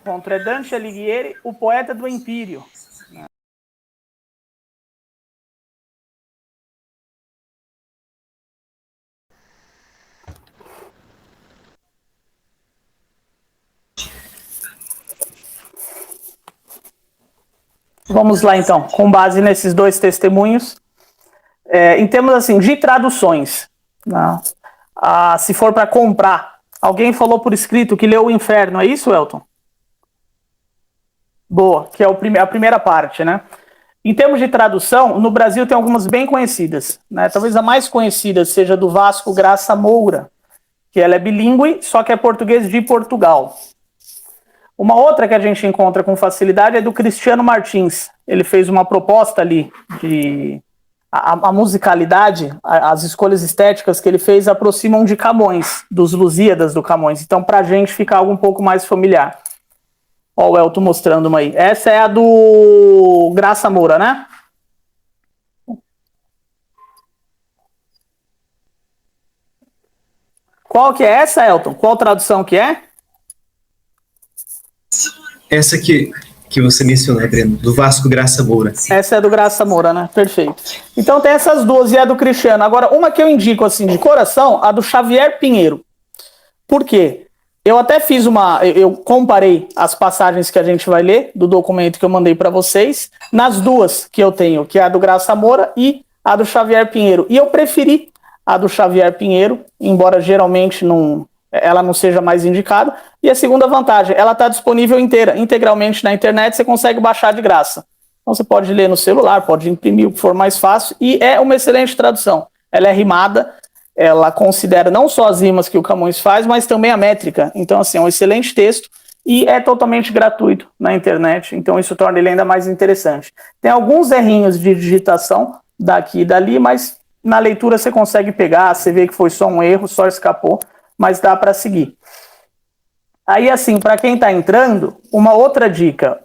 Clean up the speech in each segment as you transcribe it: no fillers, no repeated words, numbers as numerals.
Contra Dante Alighieri, o poeta do Empírio. Vamos lá, então, com base nesses dois testemunhos. Em termos assim, de traduções, né? Se for para comprar, alguém falou por escrito que leu o Inferno, é isso, Elton? Boa, que é a primeira parte, né? Em termos de tradução, no Brasil tem algumas bem conhecidas, né? Talvez a mais conhecida seja do Vasco Graça Moura, que ela é bilíngue, só que é português de Portugal. Uma outra que a gente encontra com facilidade é do Cristiano Martins. Ele fez uma proposta ali de... A musicalidade, as escolhas estéticas que ele fez aproximam de Camões, dos Lusíadas do Camões. Então, para a gente fica algo um pouco mais familiar. Ó, o Elton mostrando uma aí. Essa é a do Graça Moura, né? Qual que é essa, Elton? Qual tradução que é? Essa que você mencionou, Breno, do Vasco Graça Moura. Essa é do Graça Moura, né? Perfeito. Então tem essas duas e a do Cristiano. Agora, uma que eu indico assim de coração, a do Xavier Pinheiro. Por quê? Eu até fiz eu comparei as passagens que a gente vai ler do documento que eu mandei para vocês nas duas que eu tenho, que é a do Graça Moura e a do Xavier Pinheiro. E eu preferi a do Xavier Pinheiro, embora geralmente ela não seja mais indicada. E a segunda vantagem, ela está disponível integralmente na internet, você consegue baixar de graça. Então você pode ler no celular, pode imprimir o que for mais fácil, e é uma excelente tradução. Ela é rimada, ela considera não só as rimas que o Camões faz, mas também a métrica. Então, assim, é um excelente texto e é totalmente gratuito na internet, então isso torna ele ainda mais interessante. Tem alguns errinhos de digitação daqui e dali, mas na leitura você consegue pegar, você vê que foi só um erro, só escapou, mas dá para seguir. Aí, assim, para quem está entrando, uma outra dica.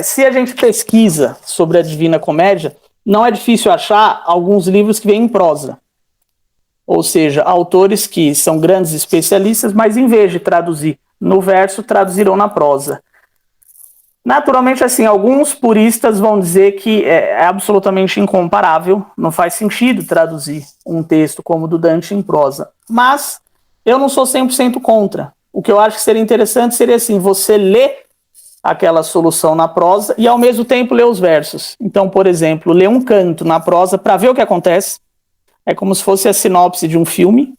Se a gente pesquisa sobre a Divina Comédia, não é difícil achar alguns livros que vêm em prosa. Ou seja, autores que são grandes especialistas, mas em vez de traduzir no verso, traduziram na prosa. Naturalmente, assim, alguns puristas vão dizer que é absolutamente incomparável, não faz sentido traduzir um texto como o do Dante em prosa. Mas eu não sou 100% contra. O que eu acho que seria interessante seria assim, você ler aquela solução na prosa e ao mesmo tempo ler os versos. Então, por exemplo, ler um canto na prosa para ver o que acontece. É como se fosse a sinopse de um filme.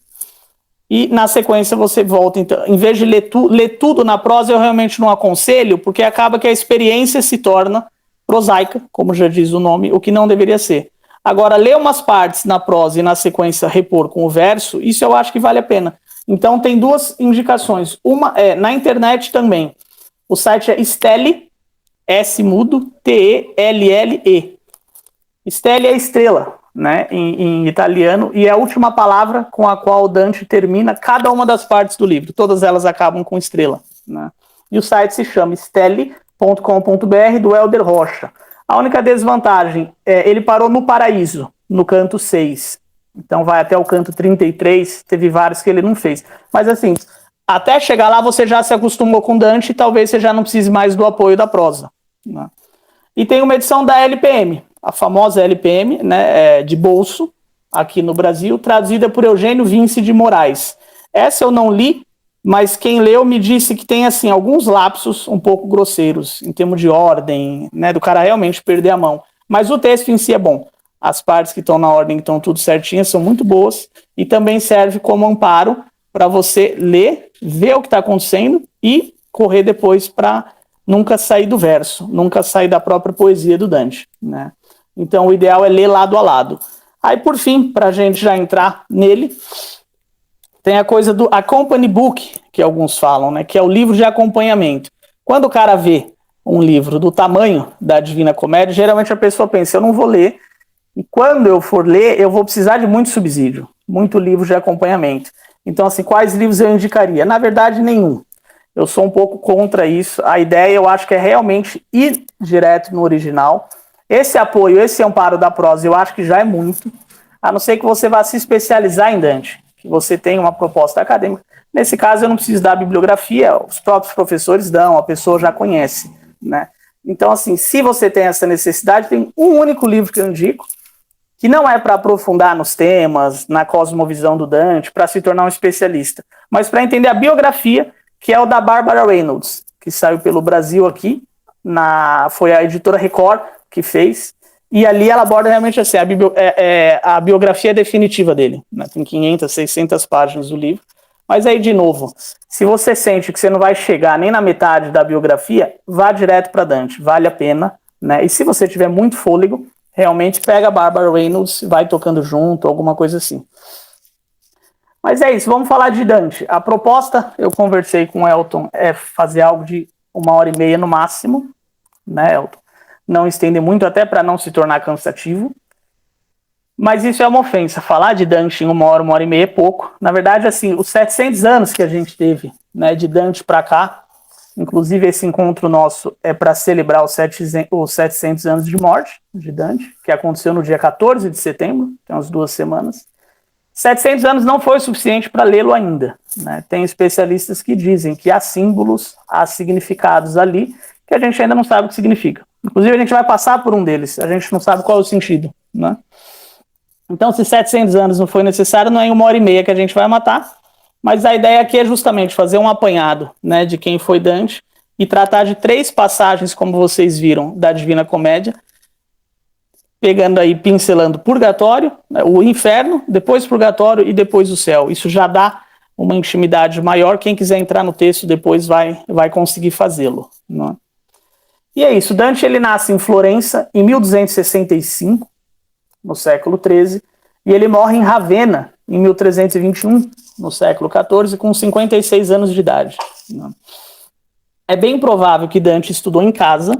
E na sequência você volta. Então, em vez de ler tudo na prosa, eu realmente não aconselho, porque acaba que a experiência se torna prosaica, como já diz o nome, o que não deveria ser. Agora, ler umas partes na prosa e na sequência repor com o verso, isso eu acho que vale a pena. Então tem duas indicações. Uma é na internet também. O site é Stelle, S mudo, T-E-L-L-E. Stelle é estrela, né, em italiano, e é a última palavra com a qual Dante termina cada uma das partes do livro. Todas elas acabam com estrela, né? E o site se chama stelle.com.br, do Helder Rocha. A única desvantagem é ele parou no Paraíso, no canto 6. Então vai até o canto 33, teve vários que ele não fez. Mas assim, até chegar lá você já se acostumou com Dante e talvez você já não precise mais do apoio da prosa, né? E tem uma edição da LPM, a famosa LPM, né, de bolso, aqui no Brasil, traduzida por Eugênio Vince de Moraes. Essa eu não li, mas quem leu me disse que tem assim alguns lapsos um pouco grosseiros, em termos de ordem, né, do cara realmente perder a mão. Mas o texto em si é bom. As partes que estão na ordem, que estão tudo certinhas, são muito boas, e também serve como amparo para você ler, ver o que está acontecendo e correr depois para nunca sair do verso, nunca sair da própria poesia do Dante, né? Então o ideal é ler lado a lado. Aí por fim, para a gente já entrar nele, tem a coisa do accompany book, que alguns falam, né? Que é o livro de acompanhamento. Quando o cara vê um livro do tamanho da Divina Comédia, geralmente a pessoa pensa, eu não vou ler, e quando eu for ler, eu vou precisar de muito subsídio, muito livro de acompanhamento. Então, assim, quais livros eu indicaria? Na verdade, nenhum. Eu sou um pouco contra isso. A ideia, eu acho que é realmente ir direto no original. Esse apoio, esse amparo da prosa, eu acho que já é muito. A não ser que você vá se especializar em Dante, que você tenha uma proposta acadêmica. Nesse caso, eu não preciso dar a bibliografia, os próprios professores dão, a pessoa já conhece, né? Então, assim, se você tem essa necessidade, tem um único livro que eu indico, que não é para aprofundar nos temas, na cosmovisão do Dante, para se tornar um especialista, mas para entender a biografia, que é o da Barbara Reynolds, que saiu pelo Brasil aqui, foi a editora Record que fez, e ali ela aborda realmente assim, a biografia definitiva dele, né? Tem 500, 600 páginas do livro, mas aí, de novo, se você sente que você não vai chegar nem na metade da biografia, vá direto para Dante, vale a pena, né? E se você tiver muito fôlego, realmente pega a Barbara Reynolds, vai tocando junto, alguma coisa assim. Mas é isso, vamos falar de Dante. A proposta, eu conversei com o Elton, é fazer algo de 1h30 no máximo, né, Elton? Não estender muito, até para não se tornar cansativo. Mas isso é uma ofensa. Falar de Dante em 1h30 é pouco. Na verdade, assim, os 700 anos que a gente teve, né, de Dante para cá, inclusive esse encontro nosso é para celebrar os 700 anos de morte de Dante, que aconteceu no dia 14 de setembro, tem umas 2 semanas. 700 anos não foi o suficiente para lê-lo ainda, né? Tem especialistas que dizem que há símbolos, há significados ali, que a gente ainda não sabe o que significa. Inclusive, a gente vai passar por um deles, a gente não sabe qual é o sentido, né? Então, se 700 anos não foi necessário, não é em 1h30 que a gente vai matar, mas a ideia aqui é justamente fazer um apanhado, né, de quem foi Dante e tratar de 3 passagens, como vocês viram, da Divina Comédia, pegando aí, pincelando purgatório, né, o inferno, depois purgatório e depois o céu. Isso já dá uma intimidade maior, quem quiser entrar no texto depois vai conseguir fazê-lo, né? E é isso, Dante ele nasce em Florença em 1265, no século XIII, e ele morre em Ravenna em 1321, no século XIV, com 56 anos de idade, né? É bem provável que Dante estudou em casa,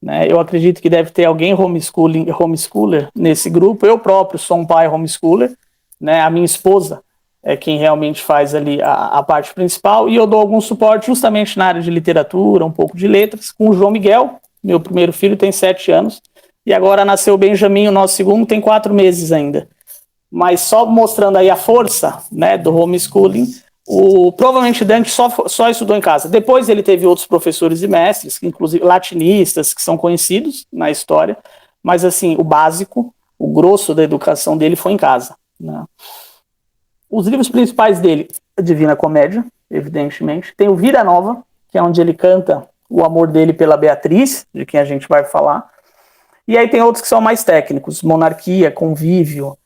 né? Eu acredito que deve ter alguém homeschooler nesse grupo. Eu próprio sou um pai homeschooler, né? A minha esposa é quem realmente faz ali a parte principal, e eu dou algum suporte justamente na área de literatura, um pouco de letras, com o João Miguel. Meu primeiro filho tem 7 anos, e agora nasceu o Benjamin, o nosso segundo, tem 4 meses ainda. Mas só mostrando aí a força, né, do homeschooling, provavelmente Dante só estudou em casa. Depois ele teve outros professores e mestres, inclusive latinistas, que são conhecidos na história, mas assim, o básico, o grosso da educação dele foi em casa, né? Os livros principais dele, a Divina Comédia, evidentemente, tem o Vida Nova, que é onde ele canta o amor dele pela Beatriz, de quem a gente vai falar, e aí tem outros que são mais técnicos, Monarquia, Convívio,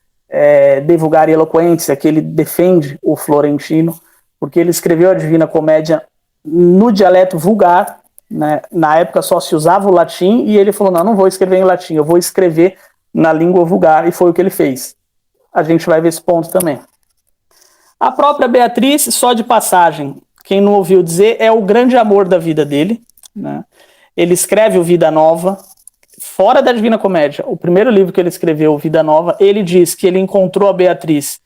De Vulgar e Eloquência, que ele defende o florentino, porque ele escreveu a Divina Comédia no dialeto vulgar, né? Na época só se usava o latim, e ele falou, não vou escrever em latim, eu vou escrever na língua vulgar, e foi o que ele fez. A gente vai ver esse ponto também. A própria Beatriz, só de passagem, quem não ouviu dizer, é o grande amor da vida dele, né? Ele escreve o Vida Nova, fora da Divina Comédia, o primeiro livro que ele escreveu, Vida Nova, ele diz que ele encontrou a Beatriz,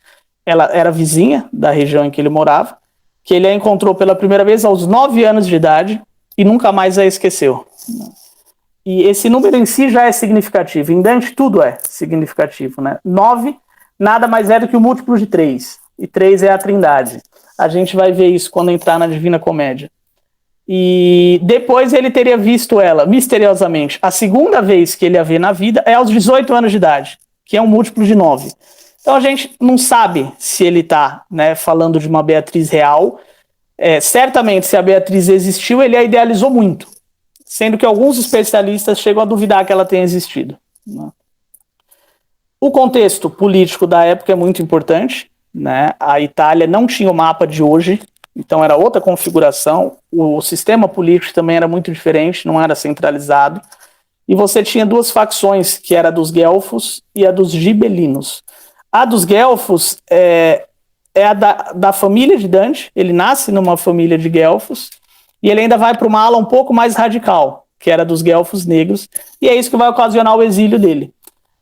ela era vizinha da região em que ele morava, que ele a encontrou pela primeira vez aos 9 anos de idade e nunca mais a esqueceu. E esse número em si já é significativo. Em Dante tudo é significativo, né? 9 nada mais é do que o múltiplo de 3. E 3 é a Trindade. A gente vai ver isso quando entrar na Divina Comédia. E depois ele teria visto ela, misteriosamente, a segunda vez que ele a vê na vida é aos 18 anos de idade, que é um múltiplo de 9. Então a gente não sabe se ele está, né, falando de uma Beatriz real. Certamente, se a Beatriz existiu, ele a idealizou muito, sendo que alguns especialistas chegam a duvidar que ela tenha existido, né? O contexto político da época é muito importante, né? A Itália não tinha o mapa de hoje, então era outra configuração, o sistema político também era muito diferente, não era centralizado, e você tinha 2 facções, que era a dos guelfos e a dos gibelinos. A dos guelfos é a da família de Dante, ele nasce numa família de guelfos, e ele ainda vai para uma ala um pouco mais radical, que era dos guelfos negros, e é isso que vai ocasionar o exílio dele.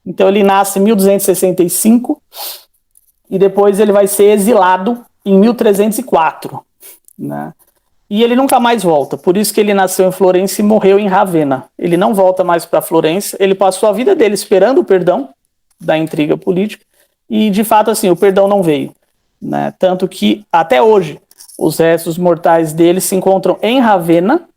Então ele nasce em 1265, e depois ele vai ser exilado em 1304, né? E ele nunca mais volta, por isso que ele nasceu em Florença e morreu em Ravenna. Ele não volta mais para Florença, ele passou a vida dele esperando o perdão da intriga política, e de fato assim, o perdão não veio. né? Tanto que, até hoje, os restos mortais dele se encontram em Ravenna,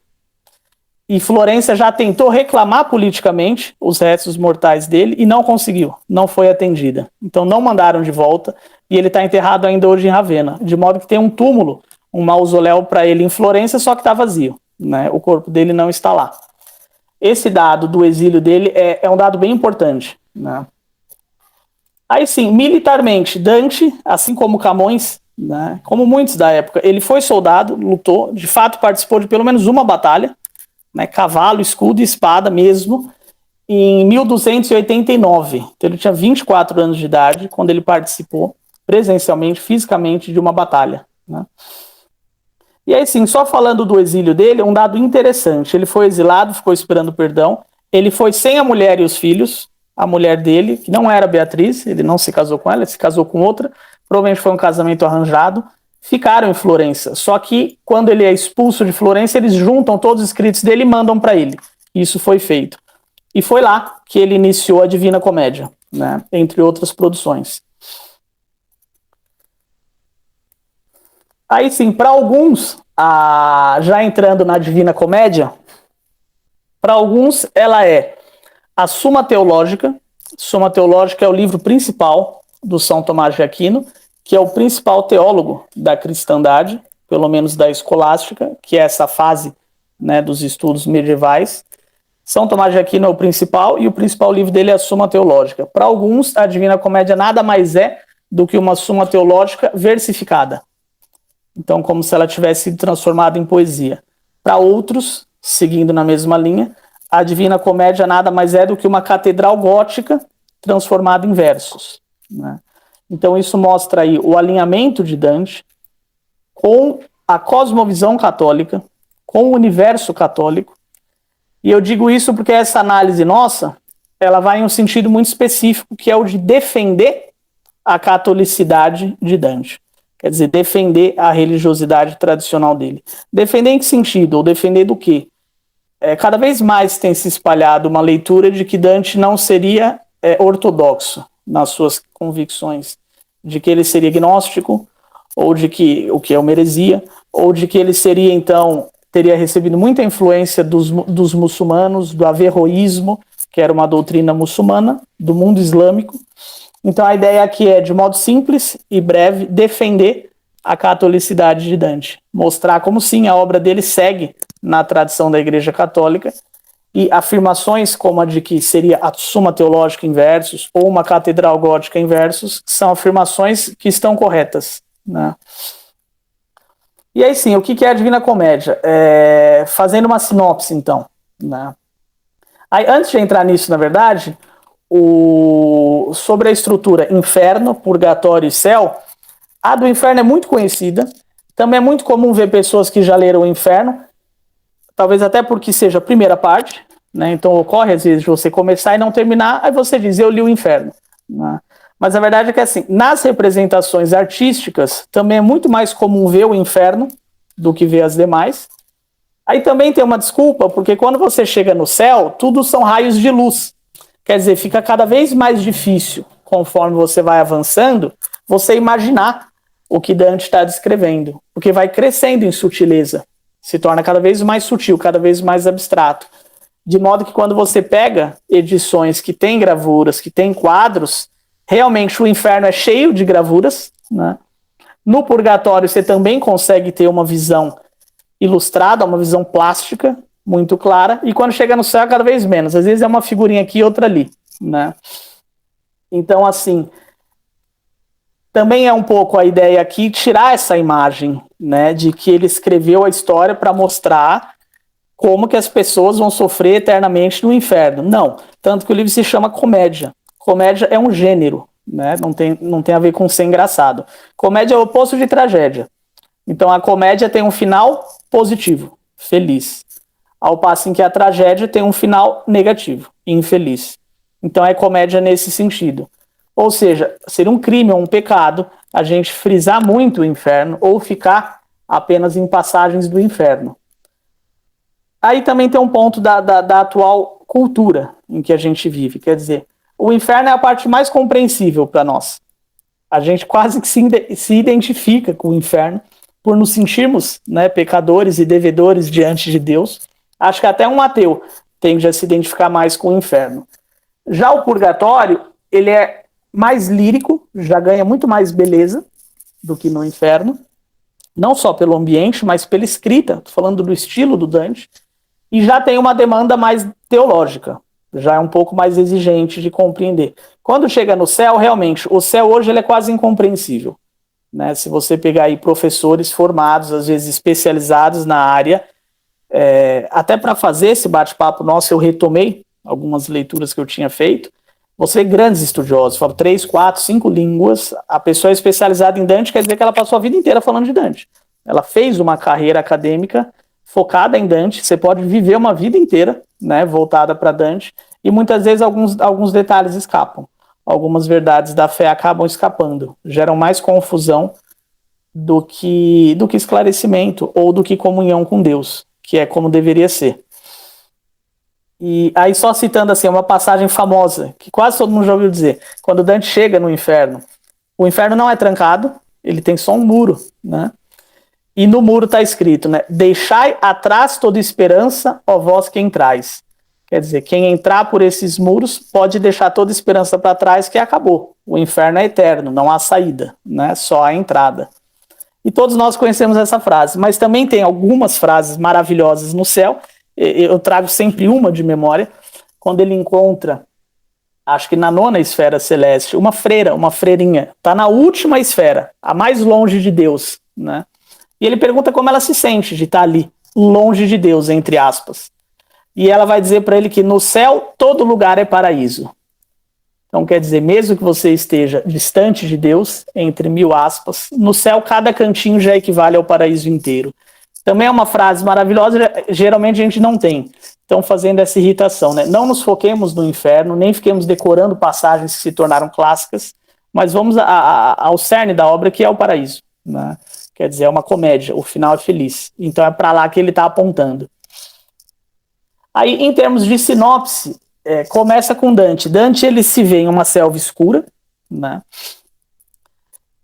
e Florença já tentou reclamar politicamente os restos mortais dele e não conseguiu, não foi atendida. Então não mandaram de volta e ele está enterrado ainda hoje em Ravenna, de modo que tem um túmulo, um mausoléu para ele em Florença, só que está vazio, né? O corpo dele não está lá. Esse dado do exílio dele é um dado bem importante, né? Aí sim, militarmente, Dante, assim como Camões, né, como muitos da época, ele foi soldado, lutou, de fato participou de pelo menos uma batalha, né, cavalo, escudo e espada mesmo, em 1289. Então ele tinha 24 anos de idade quando ele participou presencialmente, fisicamente, de uma batalha, né? E aí sim, só falando do exílio dele, um dado interessante. Ele foi exilado, ficou esperando perdão. Ele foi sem a mulher e os filhos. A mulher dele, que não era Beatriz, ele não se casou com ela, ele se casou com outra. Provavelmente foi um casamento arranjado. Ficaram em Florença. Só que quando ele é expulso de Florença, eles juntam todos os escritos dele e mandam para ele. Isso foi feito. E foi lá que ele iniciou a Divina Comédia, né? Entre outras produções. Aí sim, para alguns, já entrando na Divina Comédia, para alguns ela é a Suma Teológica. Suma Teológica é o livro principal do São Tomás de Aquino, que é o principal teólogo da cristandade, pelo menos da escolástica, que é essa fase, né, dos estudos medievais. São Tomás de Aquino é o principal, e o principal livro dele é a Suma Teológica. Para alguns, a Divina Comédia nada mais é do que uma Suma Teológica versificada. Então, como se ela tivesse sido transformada em poesia. Para outros, seguindo na mesma linha, a Divina Comédia nada mais é do que uma catedral gótica transformada em versos, né? Então, isso mostra aí o alinhamento de Dante com a cosmovisão católica, com o universo católico. E eu digo isso porque essa análise nossa, ela vai em um sentido muito específico, que é o de defender a catolicidade de Dante. Quer dizer, defender a religiosidade tradicional dele. Defender em que sentido? Ou defender do quê? Cada vez mais tem se espalhado uma leitura de que Dante não seria ortodoxo nas suas convicções, de que ele seria gnóstico, ou de que, o que é uma heresia, ou de que ele seria, então, teria recebido muita influência dos muçulmanos, do averroísmo, que era uma doutrina muçulmana, do mundo islâmico. Então a ideia aqui é, de modo simples e breve, defender a catolicidade de Dante. Mostrar como sim a obra dele segue na tradição da Igreja Católica, e afirmações como a de que seria a Suma Teológica em versos ou uma catedral gótica em versos são afirmações que estão corretas, né? E aí sim, o que é a Divina Comédia? Fazendo uma sinopse, então, né? Aí, antes de entrar nisso, na verdade, sobre a estrutura inferno, purgatório e céu, a do inferno é muito conhecida. Também é muito comum ver pessoas que já leram o inferno, talvez até porque seja a primeira parte, né? Então ocorre às vezes de você começar e não terminar, aí você diz, eu li o inferno, né? Mas a verdade é que assim, nas representações artísticas, também é muito mais comum ver o inferno do que ver as demais. Aí também tem uma desculpa, porque quando você chega no céu, tudo são raios de luz. Quer dizer, fica cada vez mais difícil, conforme você vai avançando, você imaginar o que Dante está descrevendo, porque vai crescendo em sutileza, se torna cada vez mais sutil, cada vez mais abstrato. De modo que quando você pega edições que têm gravuras, que têm quadros, realmente o inferno é cheio de gravuras, né? No purgatório você também consegue ter uma visão ilustrada, uma visão plástica, muito clara, e quando chega no céu é cada vez menos. Às vezes é uma figurinha aqui e outra ali, né? Então, assim, também é um pouco a ideia aqui tirar essa imagem, né, de que ele escreveu a história para mostrar como que as pessoas vão sofrer eternamente no inferno. Não, tanto que o livro se chama Comédia. Comédia é um gênero, né? Não tem a ver com ser engraçado. Comédia é o oposto de tragédia. Então a comédia tem um final positivo, feliz, ao passo em que a tragédia tem um final negativo, infeliz. Então é comédia nesse sentido. Ou seja, seria um crime ou um pecado a gente frisar muito o inferno ou ficar apenas em passagens do inferno. Aí também tem um ponto da atual cultura em que a gente vive. Quer dizer, o inferno é a parte mais compreensível para nós. A gente quase que se identifica com o inferno por nos sentirmos, né, pecadores e devedores diante de Deus. Acho que até um ateu tende a se identificar mais com o inferno. Já o purgatório, ele é mais lírico, já ganha muito mais beleza do que no inferno, não só pelo ambiente, mas pela escrita, tô falando do estilo do Dante, e já tem uma demanda mais teológica, já é um pouco mais exigente de compreender. Quando chega no céu, realmente, o céu hoje ele é quase incompreensível, né? Se você pegar aí professores formados, às vezes especializados na área, até para fazer esse bate-papo nosso, eu retomei algumas leituras que eu tinha feito. Você vê grandes estudiosos, falam 3, 4, 5 línguas. A pessoa é especializada em Dante, quer dizer que ela passou a vida inteira falando de Dante. Ela fez uma carreira acadêmica focada em Dante. Você pode viver uma vida inteira, né, voltada para Dante, e muitas vezes alguns detalhes escapam. Algumas verdades da fé acabam escapando, geram mais confusão do que esclarecimento ou do que comunhão com Deus, que é como deveria ser. E aí, só citando assim, uma passagem famosa, que quase todo mundo já ouviu dizer, quando Dante chega no inferno, o inferno não é trancado, ele tem só um muro, né? E no muro está escrito, né? Deixai atrás toda esperança, ó vós que entrais. Quer dizer, quem entrar por esses muros pode deixar toda esperança para trás, que acabou. O inferno é eterno, não há saída, né? Só a entrada. E todos nós conhecemos essa frase, mas também tem algumas frases maravilhosas no céu. Eu trago sempre uma de memória, quando ele encontra, acho que na 9ª esfera celeste, uma freirinha, está na última esfera, a mais longe de Deus, né? E ele pergunta como ela se sente de estar ali, longe de Deus, entre aspas. E ela vai dizer para ele que no céu todo lugar é paraíso. Então quer dizer, mesmo que você esteja distante de Deus, entre 1000 aspas, no céu cada cantinho já equivale ao paraíso inteiro. Também é uma frase maravilhosa, geralmente a gente não tem. Então, fazendo essa irritação, né? Não nos foquemos no inferno, nem fiquemos decorando passagens que se tornaram clássicas, mas vamos ao cerne da obra, que é o paraíso, né? Quer dizer, é uma comédia, o final é feliz. Então é para lá que ele está apontando. Aí, em termos de sinopse, começa com Dante. Dante, ele se vê em uma selva escura, né?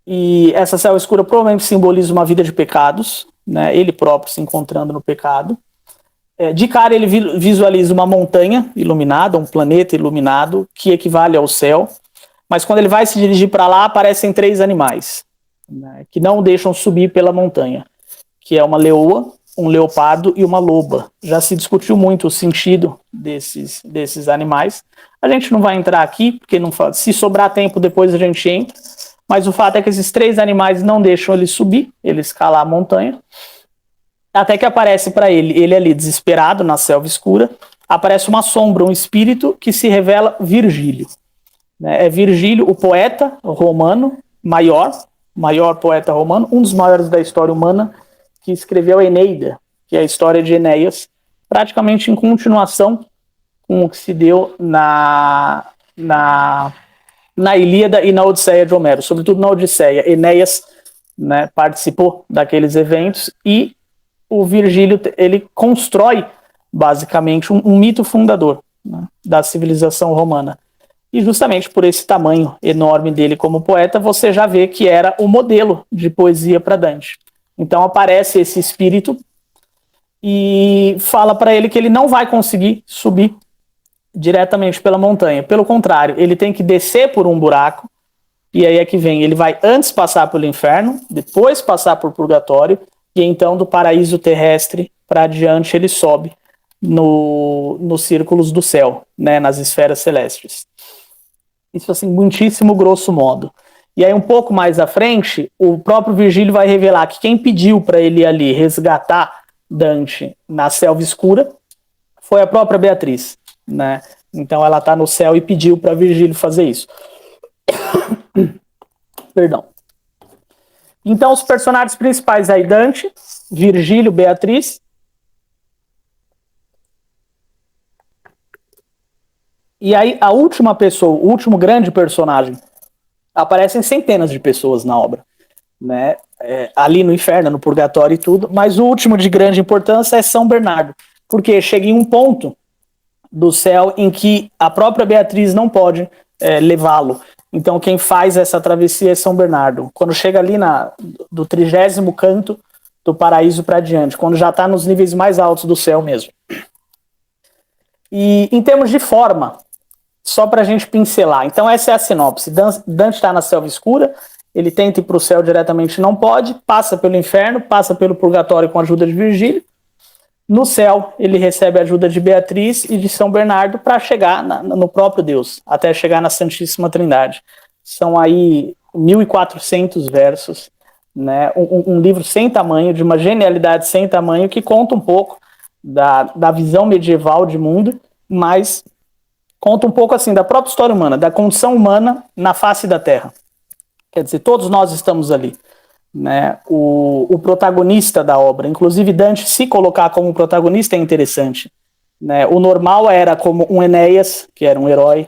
E essa selva escura provavelmente simboliza uma vida de pecados, né? Ele próprio se encontrando no pecado. De cara ele visualiza uma montanha iluminada, um planeta iluminado, que equivale ao céu, mas quando ele vai se dirigir para lá, aparecem 3 animais, né, que não o deixam subir pela montanha, que é uma leoa, um leopardo e uma loba. Já se discutiu muito o sentido desses animais. A gente não vai entrar aqui, porque não, se sobrar tempo depois a gente entra, mas o fato é que esses 3 animais não deixam ele subir, ele escalar a montanha, até que aparece para ele ali desesperado na selva escura, aparece uma sombra, um espírito que se revela Virgílio. É Virgílio, o poeta romano, maior poeta romano, um dos maiores da história humana, que escreveu a Eneida, que é a história de Enéas, praticamente em continuação com o que se deu na Ilíada e na Odisseia de Homero. Sobretudo na Odisseia, Enéas, né, participou daqueles eventos, e o Virgílio ele constrói basicamente um mito fundador, né, da civilização romana. E justamente por esse tamanho enorme dele como poeta, você já vê que era o modelo de poesia para Dante. Então aparece esse espírito e fala para ele que ele não vai conseguir subir diretamente pela montanha. Pelo contrário, ele tem que descer por um buraco, e aí é que vem, ele vai antes passar pelo inferno, depois passar por purgatório, e então do paraíso terrestre para adiante ele sobe nos círculos do céu, né, nas esferas celestes. Isso assim, muitíssimo grosso modo. E aí um pouco mais à frente, o próprio Virgílio vai revelar que quem pediu para ele ali resgatar Dante na selva escura foi a própria Beatriz, né? Então ela está no céu e pediu para Virgílio fazer isso. Perdão. Então os personagens principais aí, Dante, Virgílio, Beatriz. E aí a última pessoa, o último grande personagem, aparecem centenas de pessoas na obra, né? Ali no inferno, no purgatório e tudo, mas o último de grande importância é São Bernardo, porque chega em um ponto do céu em que a própria Beatriz não pode levá-lo. Então quem faz essa travessia é São Bernardo. Quando chega ali do 30º canto do paraíso para diante, quando já está nos níveis mais altos do céu mesmo. E em termos de forma, só para a gente pincelar, então essa é a sinopse. Dante está na selva escura, ele tenta ir para o céu diretamente, não pode, passa pelo inferno, passa pelo purgatório com a ajuda de Virgílio. No céu, ele recebe a ajuda de Beatriz e de São Bernardo para chegar no próprio Deus, até chegar na Santíssima Trindade. São aí 1.400 versos, né? Um livro sem tamanho, de uma genialidade sem tamanho, que conta um pouco da visão medieval de mundo, mas conta um pouco assim da própria história humana, da condição humana na face da Terra. Quer dizer, todos nós estamos ali, né? O protagonista da obra, inclusive Dante se colocar como protagonista é interessante, né? O normal era como um Enéas, que era um herói,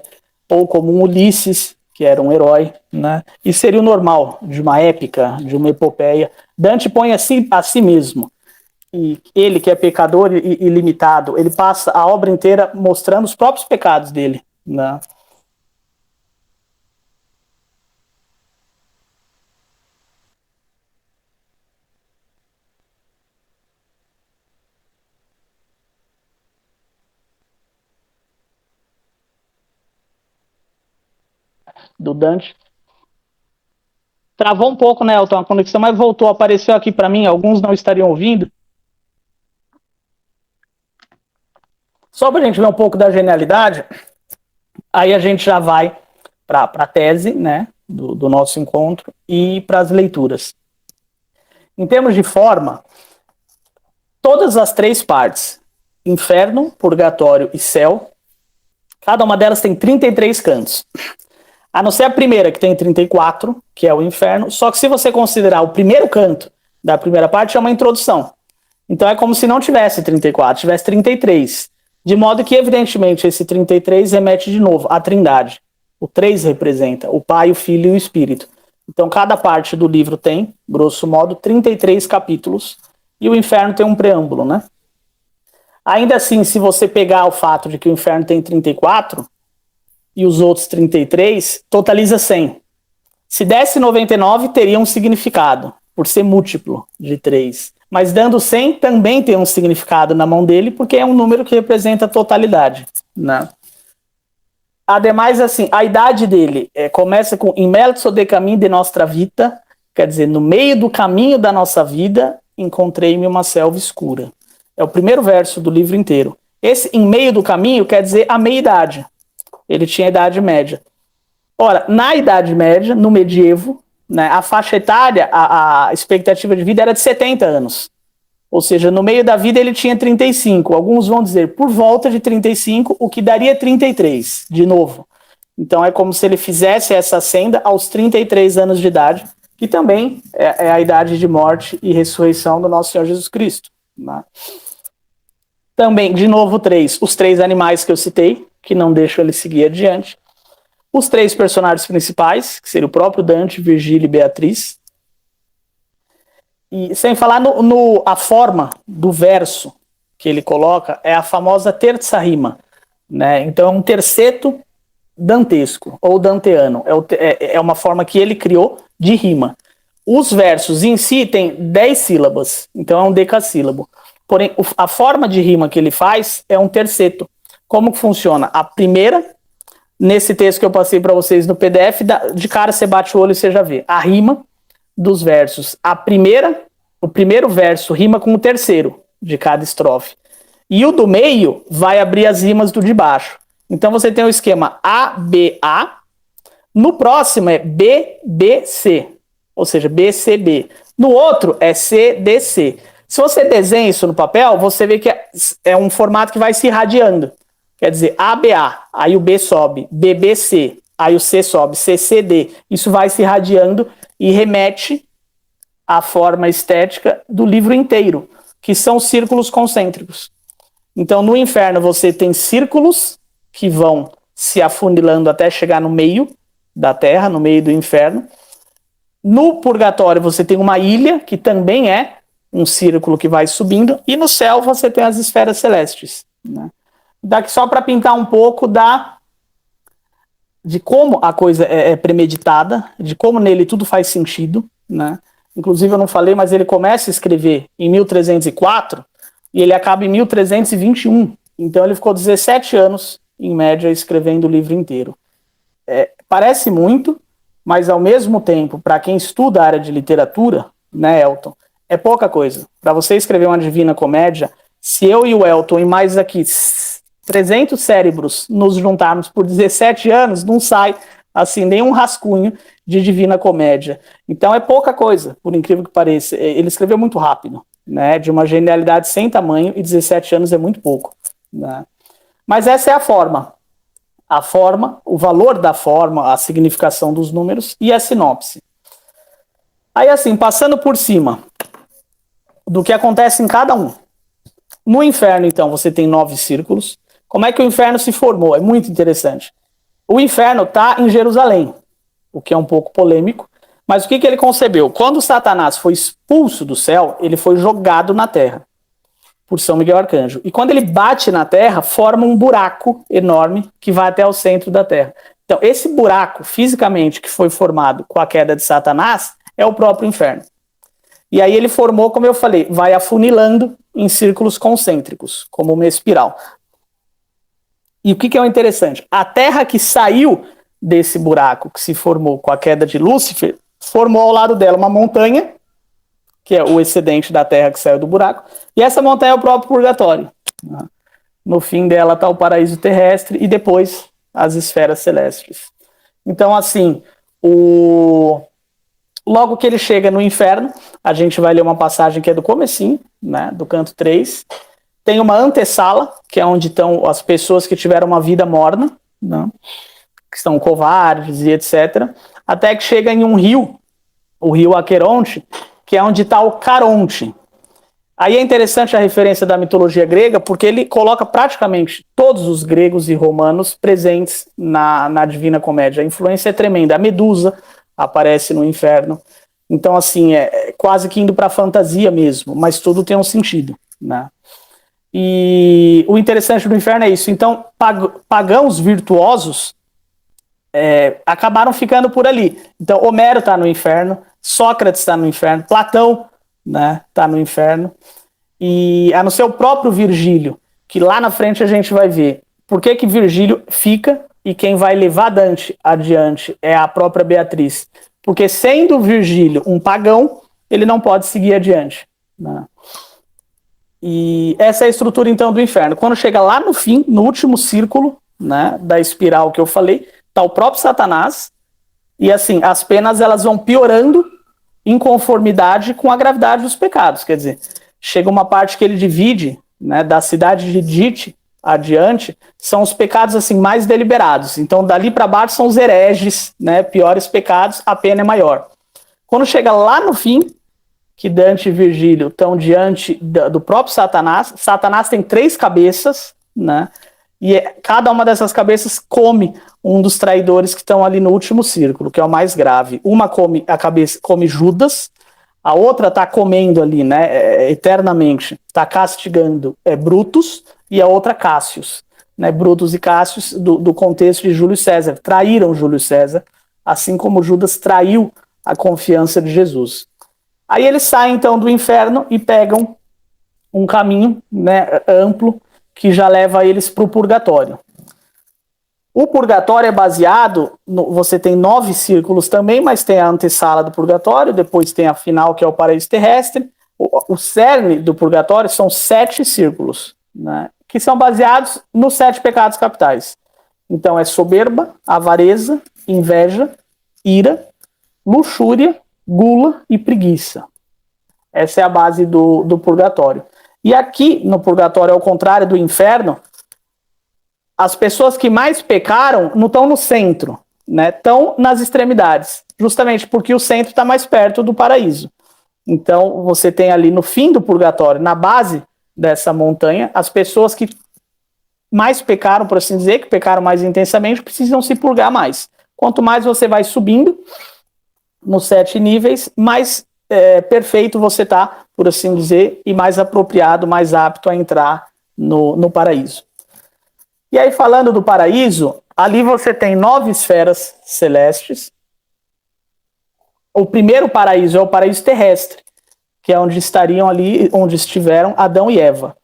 ou como um Ulisses, que era um herói, né? E seria o normal de uma épica, de uma epopeia. Dante põe a si mesmo, e ele que é pecador e limitado, ele passa a obra inteira mostrando os próprios pecados dele, né? Do Dante. Travou um pouco, né, Elton, a conexão, mas voltou, apareceu aqui para mim, alguns não estariam ouvindo. Só para a gente ver um pouco da genialidade, aí a gente já vai para a tese, né, do nosso encontro e para as leituras. Em termos de forma, todas as três partes, inferno, purgatório e céu, cada uma delas tem 33 cantos. A não ser a primeira, que tem 34, que é o inferno, só que se você considerar o primeiro canto da primeira parte, é uma introdução. Então é como se não tivesse 34, tivesse 33. De modo que, evidentemente, esse 33 remete de novo à Trindade. O 3 representa o Pai, o Filho e o Espírito. Então cada parte do livro tem, grosso modo, 33 capítulos, e o inferno tem um preâmbulo, né? Ainda assim, se você pegar o fato de que o inferno tem 34 e os outros 33, totaliza 100. Se desse 99, teria um significado, por ser múltiplo de 3. Mas dando 100 também tem um significado na mão dele, porque é um número que representa a totalidade, né? Ademais, assim, a idade dele começa com in mezzo de caminho de nostra vita, quer dizer, no meio do caminho da nossa vida, encontrei-me uma selva escura. É o primeiro verso do livro inteiro. Esse em meio do caminho quer dizer a meia-idade. Ele tinha a idade média. Ora, na Idade Média, no medievo, né, a faixa etária, a expectativa de vida era de 70 anos. Ou seja, no meio da vida ele tinha 35. Alguns vão dizer por volta de 35, o que daria 33, de novo. Então é como se ele fizesse essa senda aos 33 anos de idade, que também é a idade de morte e ressurreição do nosso Senhor Jesus Cristo, né? Também, de novo, os três animais que eu citei, que não deixam ele seguir adiante. Os três personagens principais, que seria o próprio Dante, Virgílio e Beatriz. E sem falar a forma do verso que ele coloca, é a famosa terça rima, né? Então é um terceto dantesco, ou danteano. É uma forma que ele criou de rima. Os versos em si têm 10 sílabas, então é um decassílabo. Porém, a forma de rima que ele faz é um terceto. Como que funciona? A primeira, nesse texto que eu passei para vocês no PDF, de cara você bate o olho e você já vê. A rima dos versos. O primeiro verso rima com o terceiro de cada estrofe. E o do meio vai abrir as rimas do de baixo. Então você tem o esquema A, B, A. No próximo é B, B, C. Ou seja, B, C, B. No outro é C, D, C. Se você desenha isso no papel, você vê que é um formato que vai se irradiando. Quer dizer, ABA, aí o B sobe, BBC, aí o C sobe, CCD. Isso vai se irradiando e remete à forma estética do livro inteiro, que são círculos concêntricos. Então, no inferno, você tem círculos que vão se afunilando até chegar no meio da Terra, no meio do inferno. No purgatório, você tem uma ilha, que também é um círculo que vai subindo, e no céu você tem as esferas celestes, né? Daqui só para pintar um pouco de como a coisa é premeditada, de como nele tudo faz sentido, né? Inclusive eu não falei, mas ele começa a escrever em 1304 e ele acaba em 1321. Então ele ficou 17 anos, em média, escrevendo o livro inteiro. Parece muito, mas ao mesmo tempo, para quem estuda a área de literatura, né, Elton, é pouca coisa. Para você escrever uma Divina Comédia, se eu e o Elton e mais aqui 300 cérebros nos juntarmos por 17 anos, não sai assim nenhum rascunho de Divina Comédia. Então é pouca coisa, por incrível que pareça. Ele escreveu muito rápido, né, de uma genialidade sem tamanho, e 17 anos é muito pouco, né? Mas essa é a forma, o valor da forma, a significação dos números e a sinopse. Aí assim, passando por cima do que acontece em cada um. No inferno, então, você tem 9 círculos. Como é que o inferno se formou? É muito interessante. O inferno está em Jerusalém, o que é um pouco polêmico, mas o que ele concebeu? Quando Satanás foi expulso do céu, ele foi jogado na terra por São Miguel Arcanjo. E quando ele bate na terra, forma um buraco enorme que vai até o centro da terra. Então, esse buraco, fisicamente, que foi formado com a queda de Satanás, é o próprio inferno. E aí ele formou, como eu falei, vai afunilando em círculos concêntricos, como uma espiral. E o que é o interessante? A terra que saiu desse buraco, que se formou com a queda de Lúcifer, formou ao lado dela uma montanha, que é o excedente da terra que saiu do buraco, e essa montanha é o próprio purgatório. No fim dela está o paraíso terrestre e depois as esferas celestes. Então, assim, logo que ele chega no inferno, a gente vai ler uma passagem que é do comecinho, né, do canto 3. Tem uma antessala, que é onde estão as pessoas que tiveram uma vida morna, né, que são covardes e etc. Até que chega em um rio, o rio Aqueronte, que é onde está o Caronte. Aí é interessante a referência da mitologia grega, porque ele coloca praticamente todos os gregos e romanos presentes na Divina Comédia. A influência é tremenda. A Medusa aparece no inferno. Então, assim, é quase que indo para a fantasia mesmo, mas tudo tem um sentido, né? E o interessante do inferno é isso. Então, pagãos virtuosos acabaram ficando por ali. Então, Homero está no inferno, Sócrates está no inferno, Platão, né, está no inferno, e a não ser o próprio Virgílio, que lá na frente a gente vai ver por que Virgílio fica, e quem vai levar Dante adiante é a própria Beatriz. Porque sendo Virgílio um pagão, ele não pode seguir adiante, né? E essa é a estrutura, então, do inferno. Quando chega lá no fim, no último círculo, né, da espiral que eu falei, está o próprio Satanás, e assim, as penas elas vão piorando em conformidade com a gravidade dos pecados. Quer dizer, chega uma parte que ele divide, né, da cidade de Dite adiante, são os pecados assim mais deliberados. Então, dali para baixo são os hereges, né, piores pecados, a pena é maior. Quando chega lá no fim, que Dante e Virgílio estão diante do próprio Satanás, Satanás tem 3 cabeças, né, e cada uma dessas cabeças come um dos traidores que estão ali no último círculo, que é o mais grave. Uma come Judas, a outra está comendo ali, né, eternamente, está castigando Brutus, e a outra Cássius, né, Brutus e Cássius do contexto de Júlio César, traíram Júlio César, assim como Judas traiu a confiança de Jesus. Aí eles saem então do inferno e pegam um caminho, né, amplo, que já leva eles para o purgatório. O purgatório é baseado, você tem 9 círculos também, mas tem a antessala do purgatório, depois tem a final, que é o paraíso terrestre. O cerne do purgatório são 7 círculos, né, que são baseados nos 7 pecados capitais. Então é soberba, avareza, inveja, ira, luxúria, gula e preguiça. Essa é a base do purgatório. E aqui no purgatório, ao contrário do inferno, as pessoas que mais pecaram não estão no centro, né? Estão nas extremidades, justamente porque o centro está mais perto do paraíso. Então você tem ali no fim do purgatório, na base dessa montanha, as pessoas que mais pecaram, por assim dizer, que pecaram mais intensamente, precisam se purgar mais. Quanto mais você vai subindo nos 7 níveis, mais perfeito você está, por assim dizer, e mais apropriado, mais apto a entrar no paraíso. E aí, falando do paraíso, Ali você tem 9 esferas celestes. O primeiro paraíso é o paraíso terrestre, que é onde estariam ali, onde estiveram Adão e Eva.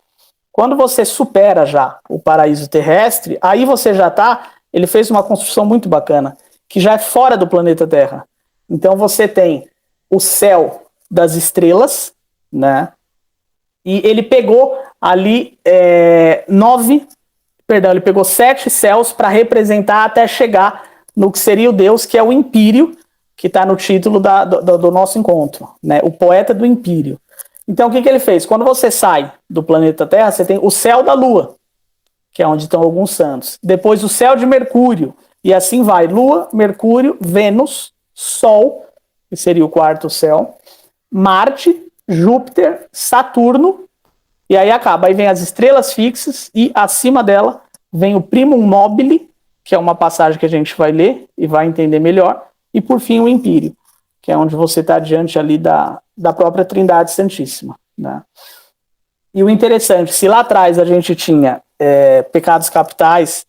Quando você supera já o paraíso terrestre, aí você já está... Ele fez uma construção muito bacana, que já é fora do planeta Terra. Então você tem o céu das estrelas, né? E ele pegou ali ele pegou 7 céus para representar até chegar no que seria o Deus, que é o Empírio, que está no título do nosso encontro, né? O poeta do Empírio. Então o que ele fez? Quando você sai do planeta Terra, você tem o céu da Lua, que é onde estão alguns santos. Depois o céu de Mercúrio, e assim vai. Lua, Mercúrio, Vênus, Sol, que seria o quarto céu, Marte, Júpiter, Saturno, e aí acaba. Aí vem as estrelas fixas, e acima dela vem o Primum Mobile, que é uma passagem que a gente vai ler e vai entender melhor, e por fim o Empírio, que é onde você está diante ali da própria Trindade Santíssima, né? E o interessante, se lá atrás a gente tinha pecados capitais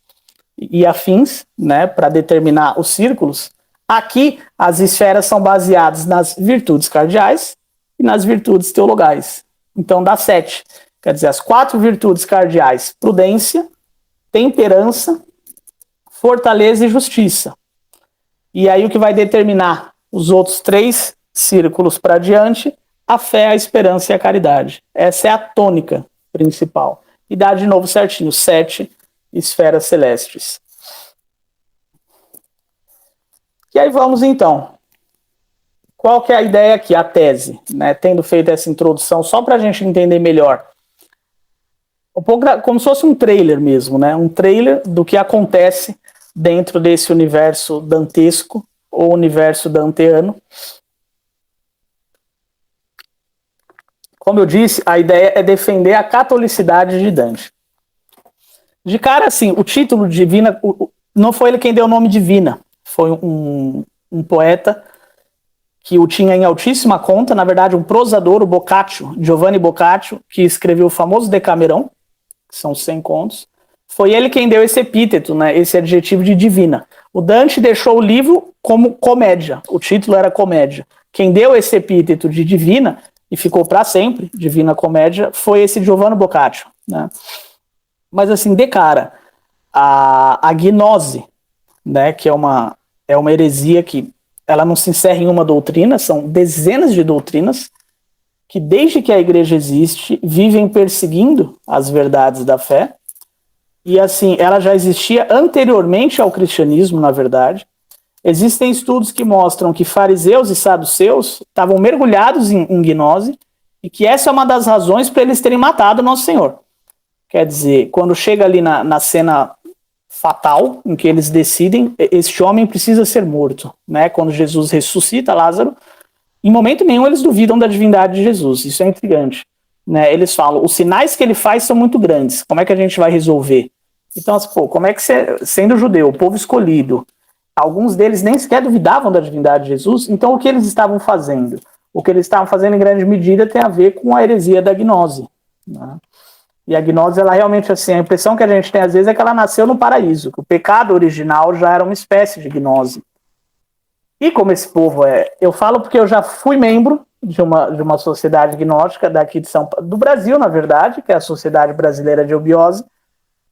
e afins, né, para determinar os círculos, aqui as esferas são baseadas nas virtudes cardeais e nas virtudes teologais. Então dá 7. Quer dizer, as 4 virtudes cardeais: prudência, temperança, fortaleza e justiça. E aí o que vai determinar os outros 3 círculos para diante: a fé, a esperança e a caridade. Essa é a tônica principal. E dá de novo certinho, 7 esferas celestes. E aí vamos então. Qual que é a ideia aqui, a tese? Né? Tendo feito essa introdução, só para a gente entender melhor. Um pouco como se fosse um trailer mesmo, né? Um trailer do que acontece dentro desse universo dantesco, ou universo danteano. Como eu disse, a ideia é defender a catolicidade de Dante. De cara, assim, o título Divina, não foi ele quem deu o nome Divina, foi um poeta que o tinha em altíssima conta, na verdade um prosador, o Boccaccio, Giovanni Boccaccio, que escreveu o famoso Decameron, que são 100 contos. Foi ele quem deu esse epíteto, né, esse adjetivo de divina. O Dante deixou o livro como comédia, o título era comédia. Quem deu esse epíteto de divina, e ficou para sempre, Divina Comédia, foi esse Giovanni Boccaccio, né? Mas assim, de cara, a gnose, né, que é uma heresia que ela não se encerra em uma doutrina, são dezenas de doutrinas que desde que a igreja existe, vivem perseguindo as verdades da fé. E assim, ela já existia anteriormente ao cristianismo, na verdade. Existem estudos que mostram que fariseus e saduceus estavam mergulhados em gnose e que essa é uma das razões para eles terem matado o Nosso Senhor. Quer dizer, quando chega ali na cena fatal, em que eles decidem, este homem precisa ser morto, né? Quando Jesus ressuscita Lázaro, em momento nenhum eles duvidam da divindade de Jesus. Isso é intrigante, né? Eles falam, os sinais que ele faz são muito grandes, como é que a gente vai resolver? Então, assim, como é que sendo judeu, o povo escolhido, alguns deles nem sequer duvidavam da divindade de Jesus, então o que eles estavam fazendo? O que eles estavam fazendo em grande medida tem a ver com a heresia da gnose, né? E a gnose, ela realmente, assim, a impressão que a gente tem às vezes é que ela nasceu no paraíso, que o pecado original já era uma espécie de gnose. E como esse povo eu falo porque eu já fui membro de uma sociedade gnóstica daqui de São Paulo, do Brasil, na verdade, que é a Sociedade Brasileira de Eubiose,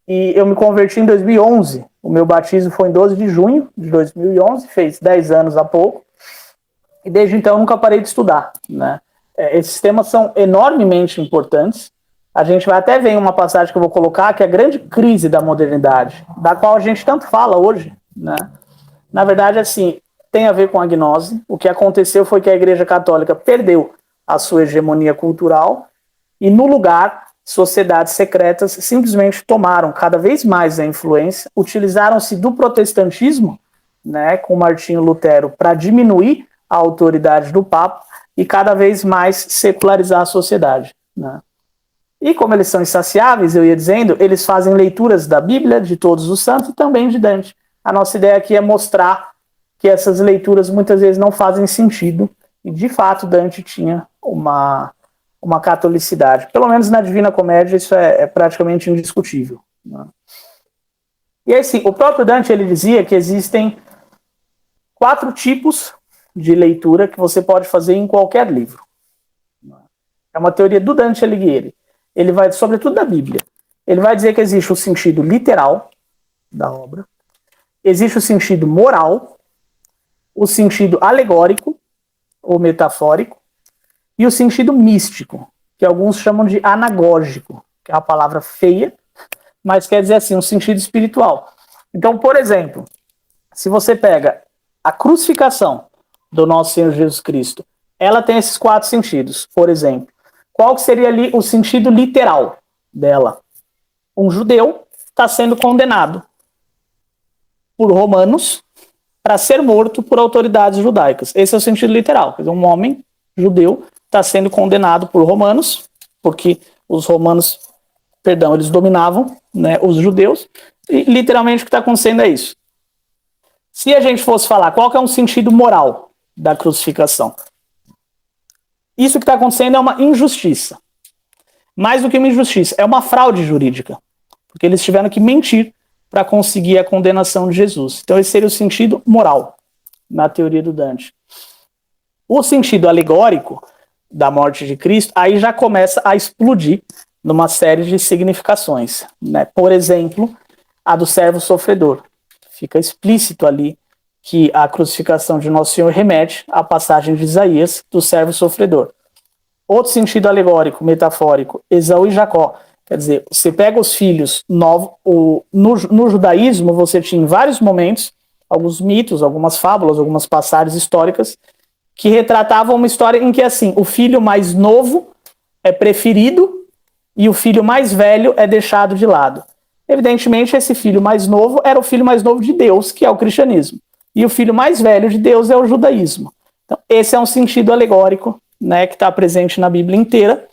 e eu me converti em 2011. O meu batismo foi em 12 de junho de 2011, fez 10 anos há pouco, e desde então eu nunca parei de estudar, né? Esses temas são enormemente importantes. A gente vai até ver em uma passagem que eu vou colocar, que é a grande crise da modernidade, da qual a gente tanto fala hoje, né? Na verdade, assim, tem a ver com a gnose. O que aconteceu foi que a Igreja Católica perdeu a sua hegemonia cultural e, no lugar, sociedades secretas simplesmente tomaram cada vez mais a influência, utilizaram-se do protestantismo, né, com Martinho Lutero, para diminuir a autoridade do Papa e cada vez mais secularizar a sociedade, né? E como eles são insaciáveis, eu ia dizendo, eles fazem leituras da Bíblia, de todos os santos e também de Dante. A nossa ideia aqui é mostrar que essas leituras muitas vezes não fazem sentido, e de fato Dante tinha uma catolicidade. Pelo menos na Divina Comédia isso é praticamente indiscutível, né? E assim, o próprio Dante ele dizia que existem 4 tipos de leitura que você pode fazer em qualquer livro. É uma teoria do Dante Alighieri. Ele vai, sobretudo da Bíblia, ele vai dizer que existe o sentido literal da obra, existe o sentido moral, o sentido alegórico ou metafórico e o sentido místico, que alguns chamam de anagógico, que é uma palavra feia, mas quer dizer assim, um sentido espiritual. Então, por exemplo, se você pega a crucificação do nosso Senhor Jesus Cristo, ela tem esses 4 sentidos. Por exemplo, qual que seria ali o sentido literal dela? Um judeu está sendo condenado por romanos para ser morto por autoridades judaicas. Esse é o sentido literal. Quer dizer, um homem judeu está sendo condenado por romanos, porque os romanos, eles dominavam, né, os judeus, e literalmente o que está acontecendo é isso. Se a gente fosse falar qual que é um sentido moral da crucificação, isso que está acontecendo é uma injustiça. Mais do que uma injustiça, é uma fraude jurídica, porque eles tiveram que mentir para conseguir a condenação de Jesus. Então esse seria o sentido moral, na teoria do Dante. O sentido alegórico da morte de Cristo, aí já começa a explodir numa série de significações, né? Por exemplo, a do servo sofredor. Fica explícito ali que a crucificação de Nosso Senhor remete à passagem de Isaías do servo sofredor. Outro sentido alegórico, metafórico, Esaú e Jacó. Quer dizer, você pega os filhos novos, no judaísmo você tinha em vários momentos alguns mitos, algumas fábulas, algumas passagens históricas que retratavam uma história em que assim, o filho mais novo é preferido e o filho mais velho é deixado de lado. Evidentemente, esse filho mais novo era o filho mais novo de Deus, que é o cristianismo. E o filho mais velho de Deus é o judaísmo. Então, esse é um sentido alegórico, né, que está presente na Bíblia inteira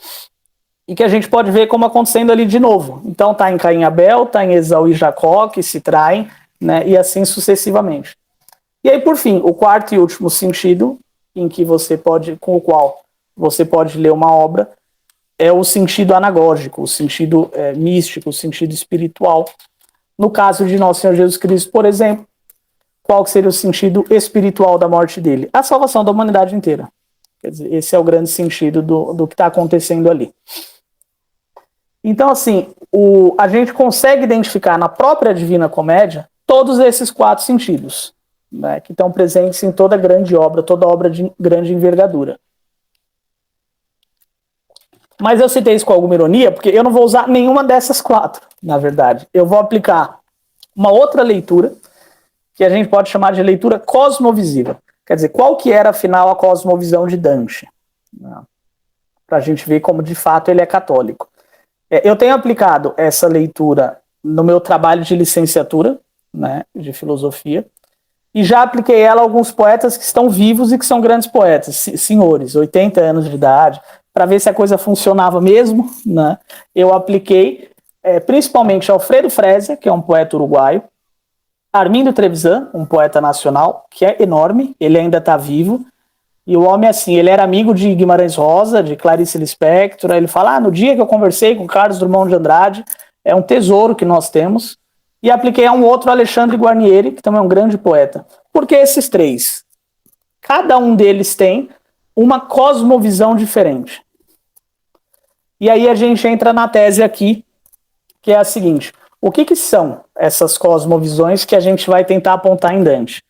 e que a gente pode ver como acontecendo ali de novo. Então, está em Caim e Abel, está em Esaú e Jacó, que se traem, né, e assim sucessivamente. E aí, por fim, o 4º e último sentido com o qual você pode ler uma obra é o sentido anagógico, o sentido místico, o sentido espiritual. No caso de Nosso Senhor Jesus Cristo, por exemplo, qual que seria o sentido espiritual da morte dele? A salvação da humanidade inteira. Quer dizer, esse é o grande sentido do que está acontecendo ali. Então, assim, a gente consegue identificar na própria Divina Comédia todos esses 4 sentidos, né, que estão presentes em toda grande obra, toda obra de grande envergadura. Mas eu citei isso com alguma ironia, porque eu não vou usar nenhuma dessas 4, na verdade. Eu vou aplicar uma outra leitura, que a gente pode chamar de leitura cosmovisiva. Quer dizer, qual que era, afinal, a cosmovisão de Dante? Para a gente ver como, de fato, ele é católico. Eu tenho aplicado essa leitura no meu trabalho de licenciatura, né, de filosofia, e já apliquei ela a alguns poetas que estão vivos e que são grandes poetas, senhores, 80 anos de idade, para ver se a coisa funcionava mesmo, né? Eu apliquei principalmente Alfredo Frezia, que é um poeta uruguaio, Armindo Trevisan, um poeta nacional, que é enorme, ele ainda está vivo, e o homem, assim, ele era amigo de Guimarães Rosa, de Clarice Lispector, ele fala, no dia que eu conversei com Carlos Drummond de Andrade, é um tesouro que nós temos, e apliquei a um outro, Alexandre Guarnieri, que também é um grande poeta. Por que esses 3? Cada um deles tem uma cosmovisão diferente. E aí a gente entra na tese aqui, que é a seguinte: o que são essas cosmovisões que a gente vai tentar apontar em Dante?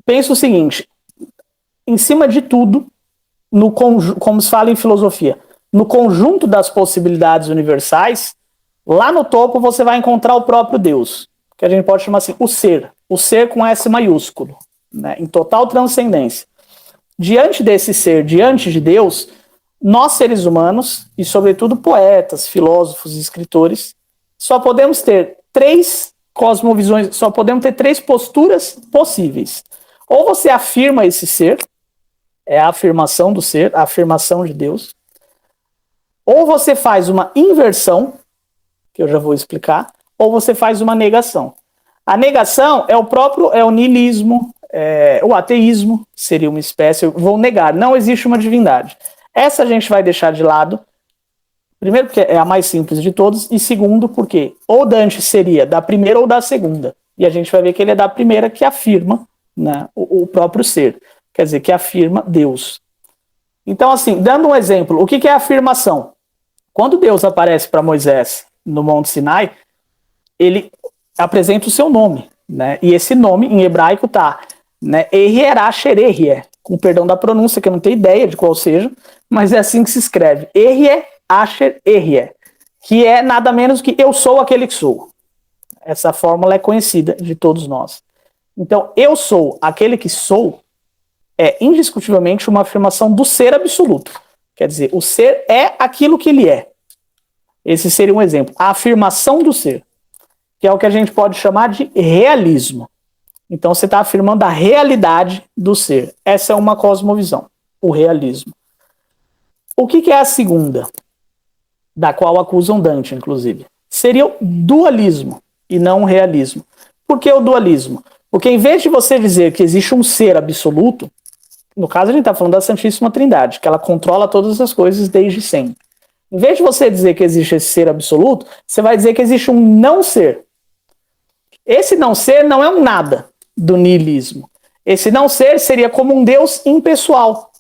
Pensa o seguinte, em cima de tudo, como se fala em filosofia, no conjunto das possibilidades universais, lá no topo você vai encontrar o próprio Deus, que a gente pode chamar assim, o ser com S maiúsculo, né, em total transcendência. Diante desse ser, diante de Deus, nós seres humanos, e sobretudo poetas, filósofos e escritores, só podemos ter 3 cosmovisões, só podemos ter 3 posturas possíveis. Ou você afirma esse ser, é a afirmação do ser, a afirmação de Deus, ou você faz uma inversão, que eu já vou explicar, ou você faz uma negação. A negação é o niilismo, o ateísmo, seria uma espécie, eu vou negar, não existe uma divindade. Essa a gente vai deixar de lado, Primeiro, porque é a mais simples de todos, e segundo, porque ou Dante seria da primeira ou da segunda. E a gente vai ver que ele é da primeira, que afirma, né, o próprio ser. Quer dizer, que afirma Deus. Então, assim, dando um exemplo, o que é afirmação? Quando Deus aparece para Moisés no Monte Sinai, ele apresenta o seu nome, né? E esse nome, em hebraico, tá, né, Ehierá Xerehie, com perdão da pronúncia, que eu não tenho ideia de qual seja, mas é assim que se escreve. Ehie Asher Ehie, que é nada menos que eu sou aquele que sou. Essa fórmula é conhecida de todos nós. Então, eu sou aquele que sou é indiscutivelmente uma afirmação do ser absoluto. Quer dizer, o ser é aquilo que ele é. Esse seria um exemplo. A afirmação do ser, que é o que a gente pode chamar de realismo. Então, você está afirmando a realidade do ser. Essa é uma cosmovisão, o realismo. O que é a segunda? Da qual acusam Dante, inclusive. Seria o dualismo e não o realismo. Por que o dualismo? Porque em vez de você dizer que existe um ser absoluto, no caso a gente está falando da Santíssima Trindade, que ela controla todas as coisas desde sempre. Em vez de você dizer que existe esse ser absoluto, você vai dizer que existe um não ser. Esse não ser não é um nada do niilismo. Esse não ser seria como um Deus impessoal.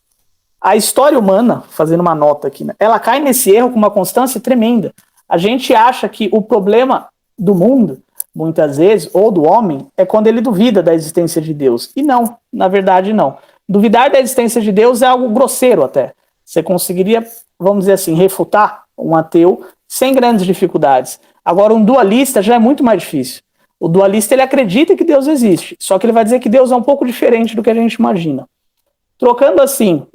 A história humana, fazendo uma nota aqui, né, ela cai nesse erro com uma constância tremenda. A gente acha que o problema do mundo, muitas vezes, ou do homem, é quando ele duvida da existência de Deus. E não, na verdade não. Duvidar da existência de Deus é algo grosseiro até. Você conseguiria, vamos dizer assim, refutar um ateu sem grandes dificuldades. Agora, um dualista já é muito mais difícil. O dualista, ele acredita que Deus existe, só que ele vai dizer que Deus é um pouco diferente do que a gente imagina. Trocando assim,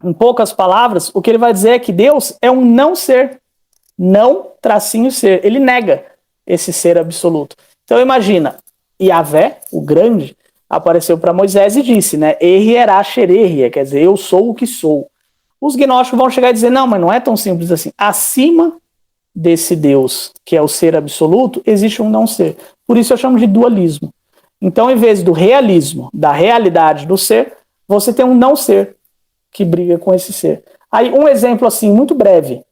em poucas palavras, o que ele vai dizer é que Deus é um não ser, não tracinho ser. Ele nega esse ser absoluto. Então imagina, Yahvé, o grande, apareceu para Moisés e disse, né, Ehierá Xerehie, quer dizer, eu sou o que sou. Os gnósticos vão chegar e dizer, não, mas não é tão simples assim. Acima desse Deus, que é o ser absoluto, existe um não ser. Por isso eu chamo de dualismo. Então, em vez do realismo, da realidade do ser, você tem um não ser que briga com esse ser. Aí, um exemplo assim, muito breve.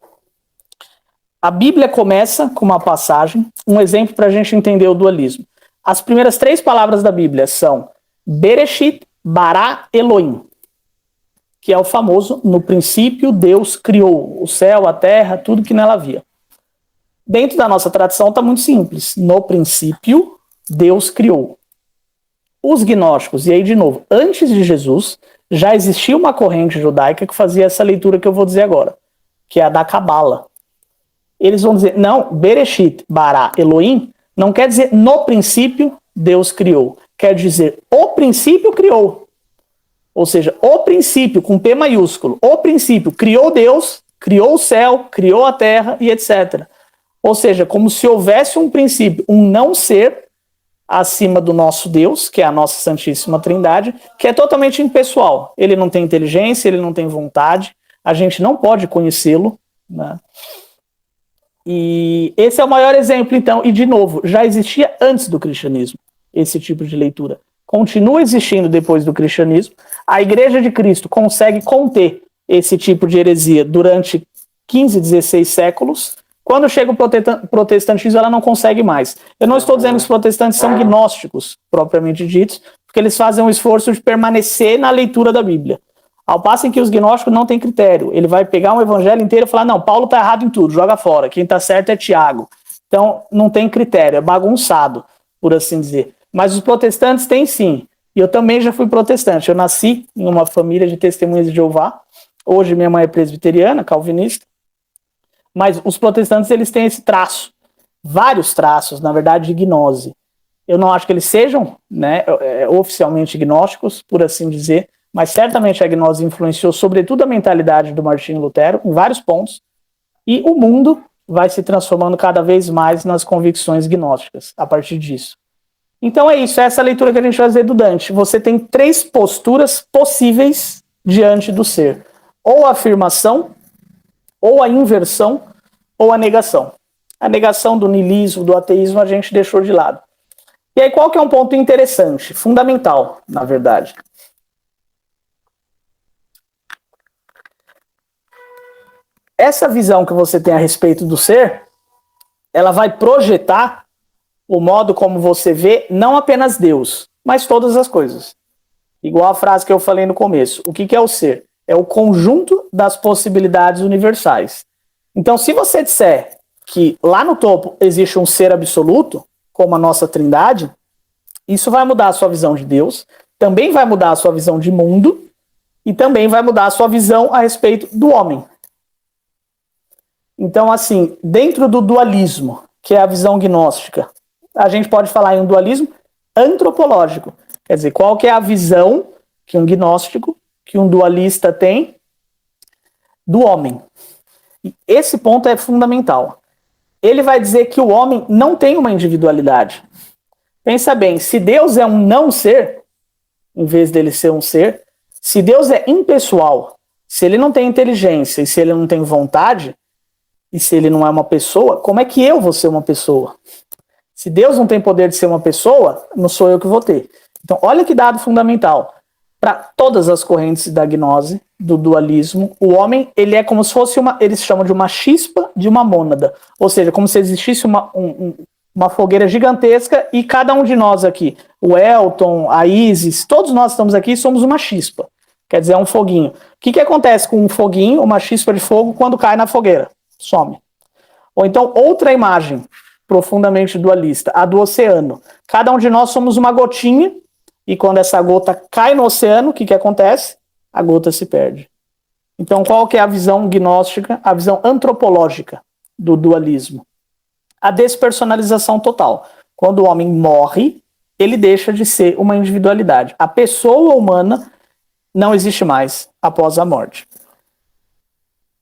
A Bíblia começa com uma passagem, um exemplo para a gente entender o dualismo. As primeiras 3 palavras da Bíblia são Bereshit bara Elohim, que é o famoso, no princípio Deus criou o céu, a terra, tudo que nela havia. Dentro da nossa tradição está muito simples. No princípio, Deus criou. Os gnósticos, e aí de novo, antes de Jesus, já existia uma corrente judaica que fazia essa leitura que eu vou dizer agora, que é a da Cabala. Eles vão dizer, não, Bereshit bara Elohim, não quer dizer no princípio Deus criou, quer dizer o princípio criou. Ou seja, o princípio, com P maiúsculo, o princípio criou Deus, criou o céu, criou a terra e etc. Ou seja, como se houvesse um princípio, um não ser acima do nosso Deus, que é a nossa Santíssima Trindade, que é totalmente impessoal. Ele não tem inteligência, ele não tem vontade, a gente não pode conhecê-lo, né? E esse é o maior exemplo, então, e de novo, já existia antes do cristianismo esse tipo de leitura. Continua existindo depois do cristianismo. A Igreja de Cristo consegue conter esse tipo de heresia durante 15, 16 séculos. Quando chega o protestantismo, ela não consegue mais. Eu não estou dizendo que os protestantes são gnósticos, propriamente ditos, porque eles fazem um esforço de permanecer na leitura da Bíblia. Ao passo em que os gnósticos não têm critério. Ele vai pegar um evangelho inteiro e falar, não, Paulo está errado em tudo, joga fora. Quem está certo é Tiago. Então, não tem critério, é bagunçado, por assim dizer. Mas os protestantes têm sim. E eu também já fui protestante. Eu nasci em uma família de testemunhas de Jeová. Hoje minha mãe é presbiteriana, calvinista. Mas os protestantes, eles têm esse traço. Vários traços, na verdade, de gnose. Eu não acho que eles sejam, né, oficialmente gnósticos, por assim dizer, mas certamente a gnose influenciou sobretudo a mentalidade do Martinho Lutero, em vários pontos, e o mundo vai se transformando cada vez mais nas convicções gnósticas, a partir disso. Então é isso, essa é a leitura que a gente vai fazer do Dante. Você tem 3 posturas possíveis diante do ser. Ou a afirmação, ou a inversão, ou a negação. A negação do niilismo, do ateísmo, a gente deixou de lado. E aí qual que é um ponto interessante, fundamental, na verdade? essa visão que você tem a respeito do ser, ela vai projetar o modo como você vê não apenas Deus, mas todas as coisas. Igual a frase que eu falei no começo. O que é o ser? É o conjunto das possibilidades universais. Então, se você disser que lá no topo existe um ser absoluto, como a nossa Trindade, isso vai mudar a sua visão de Deus, também vai mudar a sua visão de mundo e também vai mudar a sua visão a respeito do homem. Então, assim, dentro do dualismo, que é a visão gnóstica, a gente pode falar em um dualismo antropológico. Quer dizer, qual que é a visão que um gnóstico, que um dualista tem do homem? E esse ponto é fundamental. Ele vai dizer que o homem não tem uma individualidade. Pensa bem, se Deus é um não ser, em vez dele ser um ser, se Deus é impessoal, se ele não tem inteligência e se ele não tem vontade, e se ele não é uma pessoa, como é que eu vou ser uma pessoa? Se Deus não tem poder de ser uma pessoa, não sou eu que vou ter. Então, olha que dado fundamental. Para todas as correntes da gnose, do dualismo, o homem, ele é como se fosse eles chamam de uma chispa de uma mônada. Ou seja, como se existisse uma fogueira gigantesca e cada um de nós aqui, o Elton, a Isis, todos nós estamos aqui, somos uma chispa. Quer dizer, é um foguinho. O que acontece com um foguinho, uma chispa de fogo, quando cai na fogueira? Some. Ou então, outra imagem profundamente dualista, a do oceano. Cada um de nós somos uma gotinha e quando essa gota cai no oceano, o que acontece? A gota se perde. Então, qual que é a visão gnóstica, a visão antropológica do dualismo? A despersonalização total. Quando o homem morre, ele deixa de ser uma individualidade. A pessoa humana não existe mais após a morte.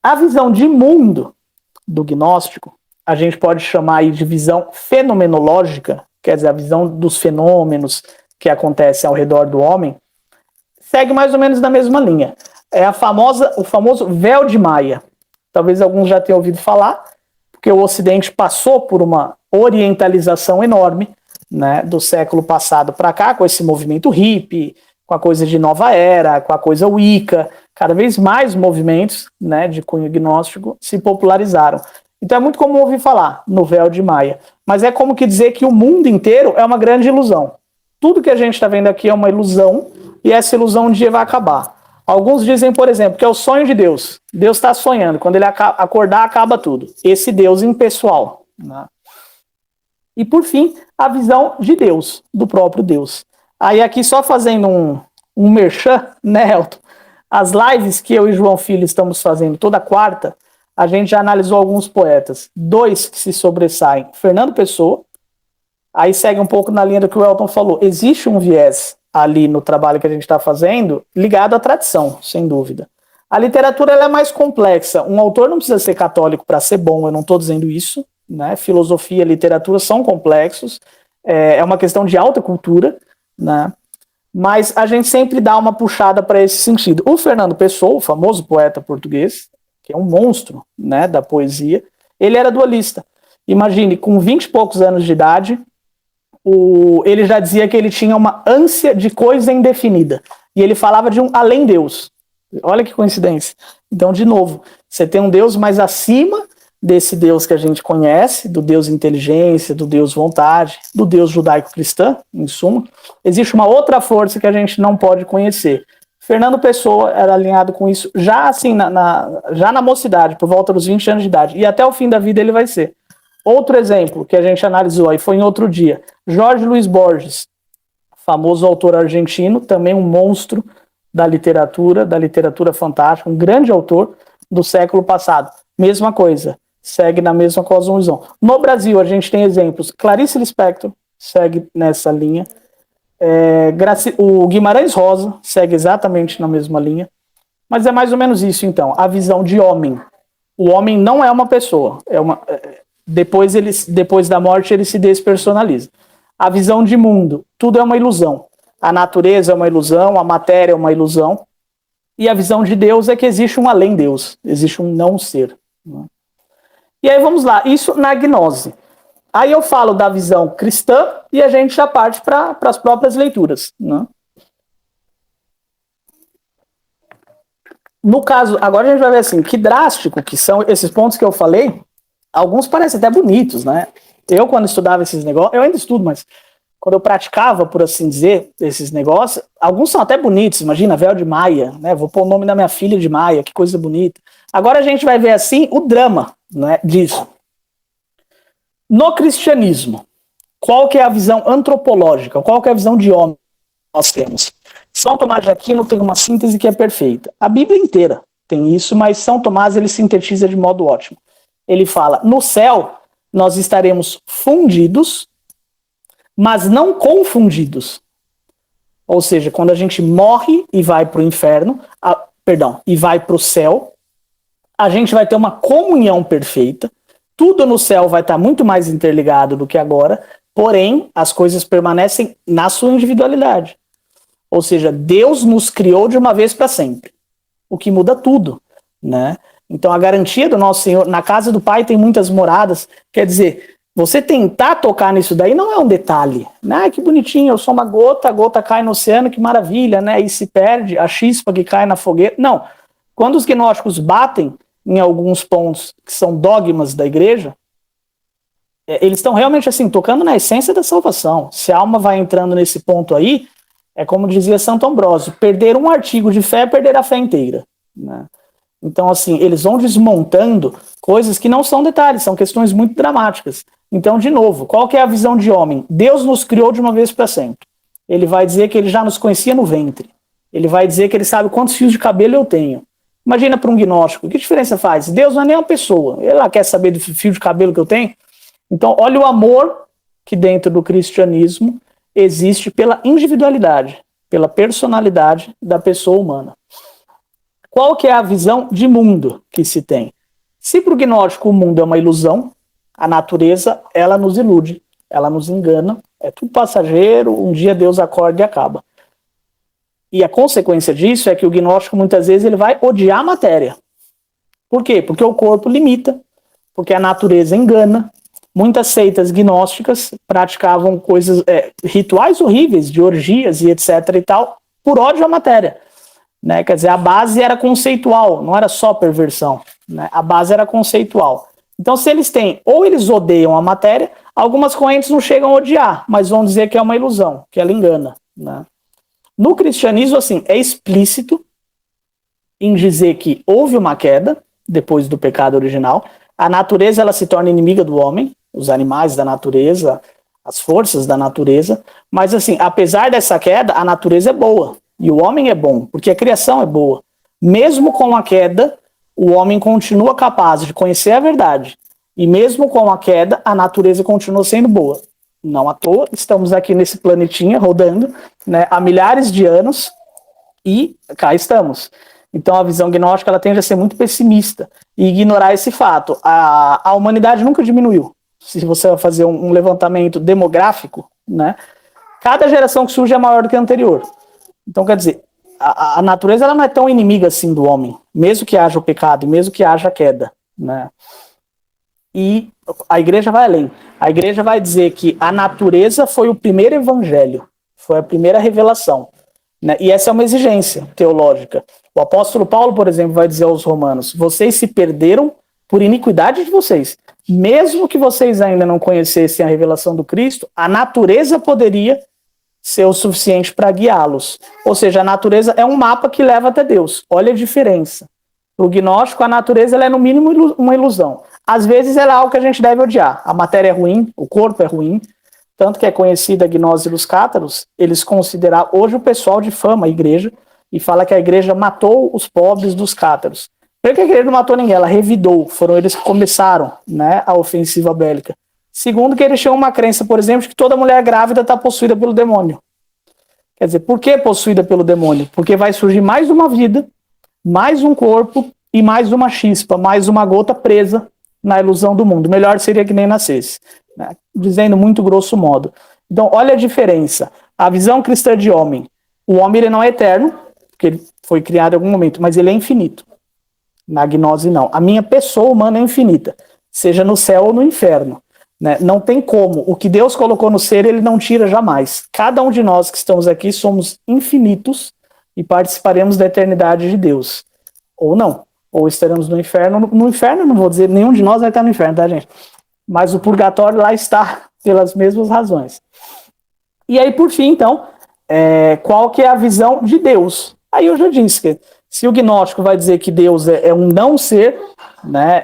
A visão de mundo do gnóstico, a gente pode chamar aí de visão fenomenológica, quer dizer, a visão dos fenômenos que acontecem ao redor do homem, segue mais ou menos na mesma linha. É o famoso véu de Maia. Talvez alguns já tenham ouvido falar, porque o Ocidente passou por uma orientalização enorme, né, do século passado para cá, com esse movimento hippie, com a coisa de nova era, com a coisa Wicca, cada vez mais movimentos, né, de cunho gnóstico se popularizaram. Então é muito comum ouvir falar no véu de Maia, mas é como que dizer que o mundo inteiro é uma grande ilusão. Tudo que a gente está vendo aqui é uma ilusão e essa ilusão um dia vai acabar. Alguns dizem, por exemplo, que é o sonho de Deus. Deus está sonhando, quando ele acordar acaba tudo. Esse Deus impessoal, né? E por fim, a visão de Deus, do próprio Deus. Aí aqui só fazendo um merchan, né, Elton? As lives que eu e João Filho estamos fazendo toda quarta, a gente já analisou alguns poetas. 2 que se sobressaem. Fernando Pessoa, aí segue um pouco na linha do que o Elton falou. Existe um viés ali no trabalho que a gente está fazendo ligado à tradição, sem dúvida. A literatura ela é mais complexa. Um autor não precisa ser católico para ser bom, eu não estou dizendo isso, né? Filosofia e literatura são complexos, é uma questão de alta cultura, né? Mas a gente sempre dá uma puxada para esse sentido. O Fernando Pessoa, o famoso poeta português, que é um monstro, né, da poesia, ele era dualista. Imagine, com 20 e poucos anos de idade, ele já dizia que ele tinha uma ânsia de coisa indefinida. E ele falava de um além-Deus. Olha que coincidência. Então, de novo, você tem um Deus mais acima desse Deus que a gente conhece, do Deus inteligência, do Deus vontade, do Deus judaico-cristã, em suma. Existe uma outra força que a gente não pode conhecer. Fernando Pessoa era alinhado com isso já assim já na mocidade, por volta dos 20 anos de idade. E até o fim da vida ele vai ser. Outro exemplo que a gente analisou aí foi em outro dia. Jorge Luiz Borges, famoso autor argentino, também um monstro da literatura fantástica, um grande autor do século passado. Mesma coisa, segue na mesma cosmovisão. No Brasil, a gente tem exemplos. Clarice Lispector segue nessa linha. O Guimarães Rosa segue exatamente na mesma linha. Mas é mais ou menos isso, então. A visão de homem. O homem não é uma pessoa. Depois da morte, ele se despersonaliza. A visão de mundo. Tudo é uma ilusão. A natureza é uma ilusão, a matéria é uma ilusão. E a visão de Deus é que existe um além-Deus. Existe um não-ser. E aí vamos lá, isso na gnose. Aí eu falo da visão cristã e a gente já parte para as próprias leituras, né? No caso, agora a gente vai ver assim, que drástico que são esses pontos que eu falei. Alguns parecem até bonitos, né? Eu, quando estudava esses negócios, eu ainda estudo, mas quando eu praticava, por assim dizer, esses negócios, alguns são até bonitos. Imagina, véu de Maia, né? Vou pôr o nome da minha filha de Maia, que coisa bonita. Agora a gente vai ver, assim, o drama, né, disso. No cristianismo, qual que é a visão antropológica? Qual que é a visão de homem que nós temos? São Tomás de Aquino tem uma síntese que é perfeita. A Bíblia inteira tem isso, mas São Tomás ele sintetiza de modo ótimo. Ele fala, no céu nós estaremos fundidos, mas não confundidos. Ou seja, quando a gente morre e vai para o inferno, e vai para o céu, a gente vai ter uma comunhão perfeita, tudo no céu vai estar muito mais interligado do que agora, porém, as coisas permanecem na sua individualidade. Ou seja, Deus nos criou de uma vez para sempre, o que muda tudo, né? Então, a garantia do nosso Senhor, na casa do Pai tem muitas moradas, quer dizer, você tentar tocar nisso daí não é um detalhe, né? Que bonitinho, eu sou uma gota, a gota cai no oceano, que maravilha, né? E se perde, a chispa que cai na fogueira. Não, quando os gnósticos batem em alguns pontos que são dogmas da igreja, eles estão realmente assim, tocando na essência da salvação. Se a alma vai entrando nesse ponto aí, é como dizia Santo Ambrósio, perder um artigo de fé é perder a fé inteira, né? Então, assim, eles vão desmontando coisas que não são detalhes, são questões muito dramáticas. Então, de novo, qual que é a visão de homem? Deus nos criou de uma vez para sempre. Ele vai dizer que ele já nos conhecia no ventre. Ele vai dizer que ele sabe quantos fios de cabelo eu tenho. Imagina para um gnóstico, que diferença faz? Deus não é nem uma pessoa, ele quer saber do fio de cabelo que eu tenho. Então, olha o amor que dentro do cristianismo existe pela individualidade, pela personalidade da pessoa humana. Qual que é a visão de mundo que se tem? Se para o gnóstico o mundo é uma ilusão, a natureza, ela nos ilude, ela nos engana, é tudo passageiro, um dia Deus acorda e acaba. E a consequência disso é que o gnóstico muitas vezes ele vai odiar a matéria. Por quê? Porque o corpo limita, porque a natureza engana. Muitas seitas gnósticas praticavam coisas, rituais horríveis, de orgias e etc e tal, por ódio à matéria. Né? Quer dizer, a base era conceitual, não era só perversão, né? A base era conceitual. Então, se eles têm, ou eles odeiam a matéria, algumas correntes não chegam a odiar, mas vão dizer que é uma ilusão, que ela engana, né? No cristianismo, assim, é explícito em dizer que houve uma queda depois do pecado original, a natureza ela se torna inimiga do homem, os animais da natureza, as forças da natureza, mas assim, apesar dessa queda, a natureza é boa. E o homem é bom, porque a criação é boa. Mesmo com a queda, o homem continua capaz de conhecer a verdade. E mesmo com a queda, a natureza continua sendo boa. Não à toa, estamos aqui nesse planetinha rodando, né, há milhares de anos e cá estamos. Então a visão gnóstica ela tende a ser muito pessimista e ignorar esse fato. A humanidade nunca diminuiu. Se você vai fazer um levantamento demográfico, né, cada geração que surge é maior do que a anterior. Então, quer dizer, a natureza ela não é tão inimiga assim do homem, mesmo que haja o pecado, mesmo que haja a queda, né? E a igreja vai além. A igreja vai dizer que a natureza foi o primeiro evangelho, foi a primeira revelação, né? E essa é uma exigência teológica. O apóstolo Paulo, por exemplo, vai dizer aos romanos, vocês se perderam por iniquidade de vocês. Mesmo que vocês ainda não conhecessem a revelação do Cristo, a natureza poderia ser o suficiente para guiá-los. Ou seja, a natureza é um mapa que leva até Deus. Olha a diferença. Para o gnóstico, a natureza ela é no mínimo uma ilusão. Às vezes ela é algo que a gente deve odiar. A matéria é ruim, o corpo é ruim, tanto que é conhecida a gnose dos cátaros, eles consideram, hoje o pessoal difama a igreja e fala que a igreja matou os pobres dos cátaros. Primeiro que a igreja não matou ninguém, ela revidou, foram eles que começaram, né, a ofensiva bélica. Segundo, que eles tinham uma crença, por exemplo, de que toda mulher grávida está possuída pelo demônio. Quer dizer, por que possuída pelo demônio? Porque vai surgir mais uma vida, mais um corpo e mais uma chispa, mais uma gota presa na ilusão do mundo. Melhor seria que nem nascesse, né? Dizendo muito grosso modo. Então, olha a diferença. A visão cristã de homem. O homem ele não é eterno, porque ele foi criado em algum momento, mas ele é infinito. Na gnose, não. A minha pessoa humana é infinita, seja no céu ou no inferno. Né? Não tem como. O que Deus colocou no ser, ele não tira jamais. Cada um de nós que estamos aqui somos infinitos e participaremos da eternidade de Deus. ou não. Ou estaremos no inferno. No inferno, não vou dizer, nenhum de nós vai estar no inferno, tá, gente? Mas o purgatório lá está, pelas mesmas razões. E aí, por fim, então, qual que é a visão de Deus? Aí eu já disse que se o gnóstico vai dizer que Deus é um não ser, né,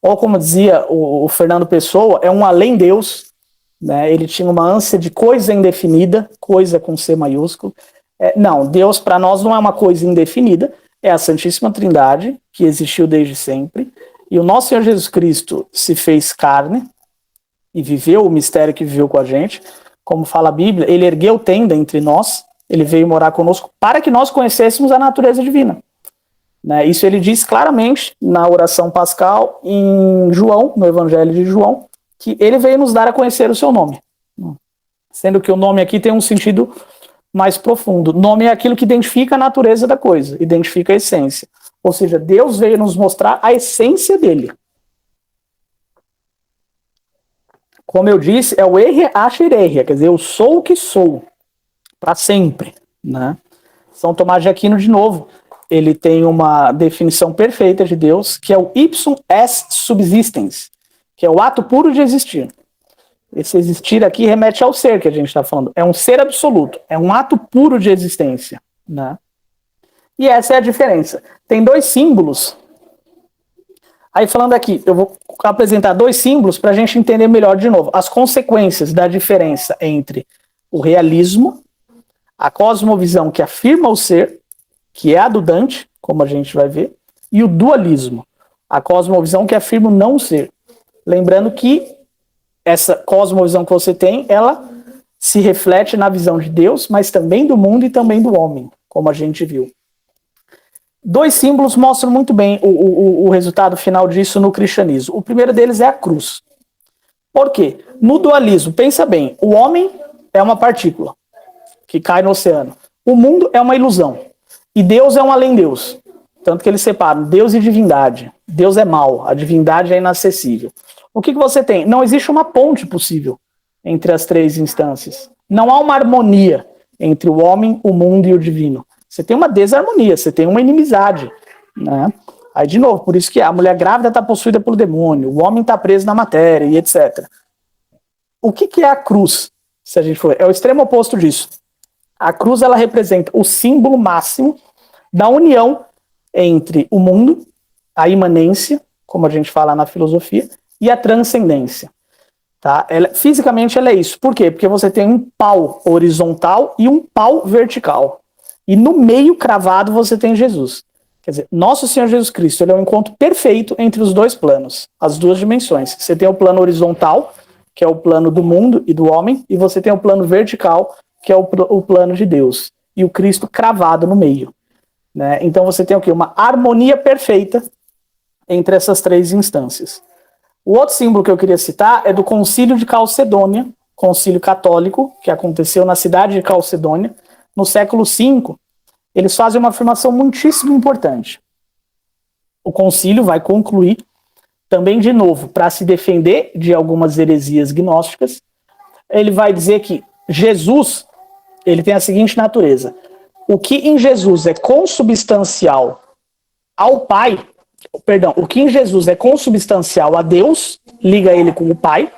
ou como dizia o Fernando Pessoa, é um além-Deus, né, ele tinha uma ânsia de coisa indefinida, coisa com C maiúsculo. Não, Deus para nós não é uma coisa indefinida, é a Santíssima Trindade, que existiu desde sempre, e o nosso Senhor Jesus Cristo se fez carne e viveu o mistério que viveu com a gente. Como fala a Bíblia, ele ergueu tenda entre nós, ele veio morar conosco para que nós conhecêssemos a natureza divina. Né? Isso ele diz claramente na oração pascal em João, no Evangelho de João, que ele veio nos dar a conhecer o seu nome. Sendo que o nome aqui tem um sentido mais profundo. Nome é aquilo que identifica a natureza da coisa, identifica a essência. Ou seja, Deus veio nos mostrar a essência dele. Como eu disse, é o erre achererria, quer dizer, eu sou o que sou, para sempre. Né? São Tomás de Aquino, de novo, ele tem uma definição perfeita de Deus, que é o ipsum est subsistens, que é o ato puro de existir. Esse existir aqui remete ao ser que a gente está falando. É um ser absoluto, é um ato puro de existência. Né? E essa é a diferença. Tem dois símbolos. Aí falando aqui, eu vou apresentar dois símbolos para a gente entender melhor de novo as consequências da diferença entre o realismo, a cosmovisão que afirma o ser, que é a do Dante, como a gente vai ver, e o dualismo, a cosmovisão que afirma o não ser. Lembrando que essa cosmovisão que você tem, ela se reflete na visão de Deus, mas também do mundo e também do homem, como a gente viu. Dois símbolos mostram muito bem o resultado final disso no cristianismo. O primeiro deles é a cruz. Por quê? No dualismo, pensa bem, o homem é uma partícula que cai no oceano. O mundo é uma ilusão. E Deus é um além-Deus. Tanto que eles separam Deus e divindade. Deus é mau, a divindade é inacessível. O que você tem? Não existe uma ponte possível entre as três instâncias. Não há uma harmonia entre o homem, o mundo e o divino. Você tem uma desarmonia, você tem uma inimizade. Né? Aí, de novo, por isso que a mulher grávida está possuída pelo demônio, o homem está preso na matéria e etc. O que é a cruz? Se a gente for, é o extremo oposto disso. A cruz ela representa o símbolo máximo da união entre o mundo, a imanência, como a gente fala na filosofia, e a transcendência. Tá? Fisicamente ela é isso. Por quê? Porque você tem um pau horizontal e um pau vertical. E no meio cravado você tem Jesus. Quer dizer, nosso Senhor Jesus Cristo ele é um encontro perfeito entre os dois planos, as duas dimensões. Você tem o plano horizontal, que é o plano do mundo e do homem, e você tem o plano vertical, que é o plano de Deus. E o Cristo cravado no meio. Né? Então você tem o quê? Uma harmonia perfeita entre essas três instâncias. O outro símbolo que eu queria citar é do Concílio de Calcedônia, concílio católico, que aconteceu na cidade de Calcedônia, no século V. Eles fazem uma afirmação muitíssimo importante. O concílio vai concluir, também de novo, para se defender de algumas heresias gnósticas, ele vai dizer que Jesus, ele tem a seguinte natureza: o que em Jesus é consubstancial ao Pai, o que em Jesus é consubstancial a Deus, liga ele com o Pai,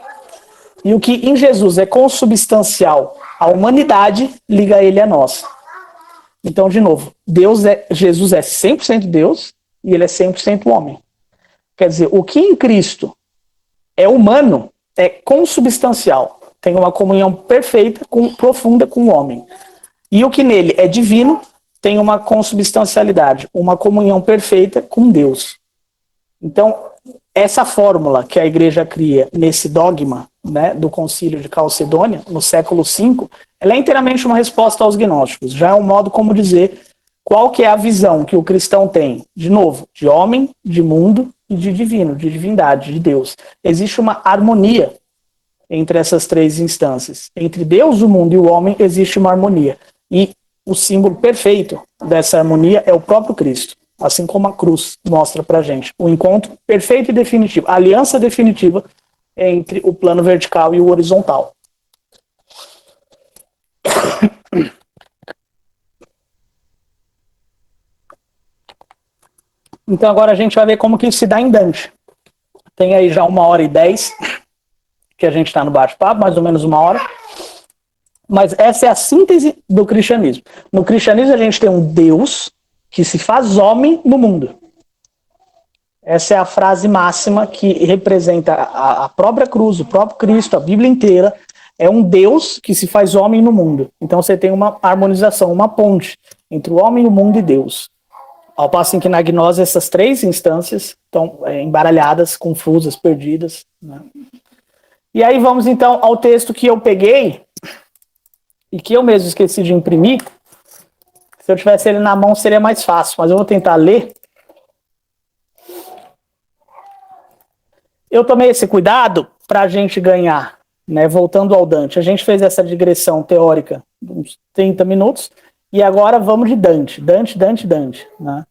e o que em Jesus é consubstancial à humanidade, liga ele a nós. Então, de novo, Jesus é 100% Deus e ele é 100% homem. Quer dizer, o que em Cristo é humano é consubstancial, tem uma comunhão perfeita, profunda com o homem. E o que nele é divino tem uma consubstancialidade, uma comunhão perfeita com Deus. Então, essa fórmula que a igreja cria nesse dogma, né, do Concílio de Calcedônia, no século V, ela é inteiramente uma resposta aos gnósticos. Já é um modo como dizer qual que é a visão que o cristão tem, de novo, de homem, de mundo e de divino, de divindade, de Deus. Existe uma harmonia entre essas três instâncias. Entre Deus, o mundo e o homem existe uma harmonia. E o símbolo perfeito dessa harmonia é o próprio Cristo. Assim como a cruz mostra pra gente. O encontro perfeito e definitivo. A aliança definitiva entre o plano vertical e o horizontal. Então agora a gente vai ver como que isso se dá em Dante. Tem aí já 1h10 que a gente está no bate-papo, mais ou menos 1 hora. Mas essa é a síntese do cristianismo. No cristianismo a gente tem um Deus que se faz homem no mundo. Essa é a frase máxima que representa a própria cruz, o próprio Cristo, a Bíblia inteira. É um Deus que se faz homem no mundo. Então você tem uma harmonização, uma ponte entre o homem, o mundo e Deus. Ao passo em que na gnose essas três instâncias estão embaralhadas, confusas, perdidas. Né? E aí vamos então ao texto que eu peguei e que eu mesmo esqueci de imprimir. Se eu tivesse ele na mão seria mais fácil, mas eu vou tentar ler. Eu tomei esse cuidado para a gente ganhar, né? Voltando ao Dante. A gente fez essa digressão teórica de uns 30 minutos e agora vamos de Dante. Dante. Né?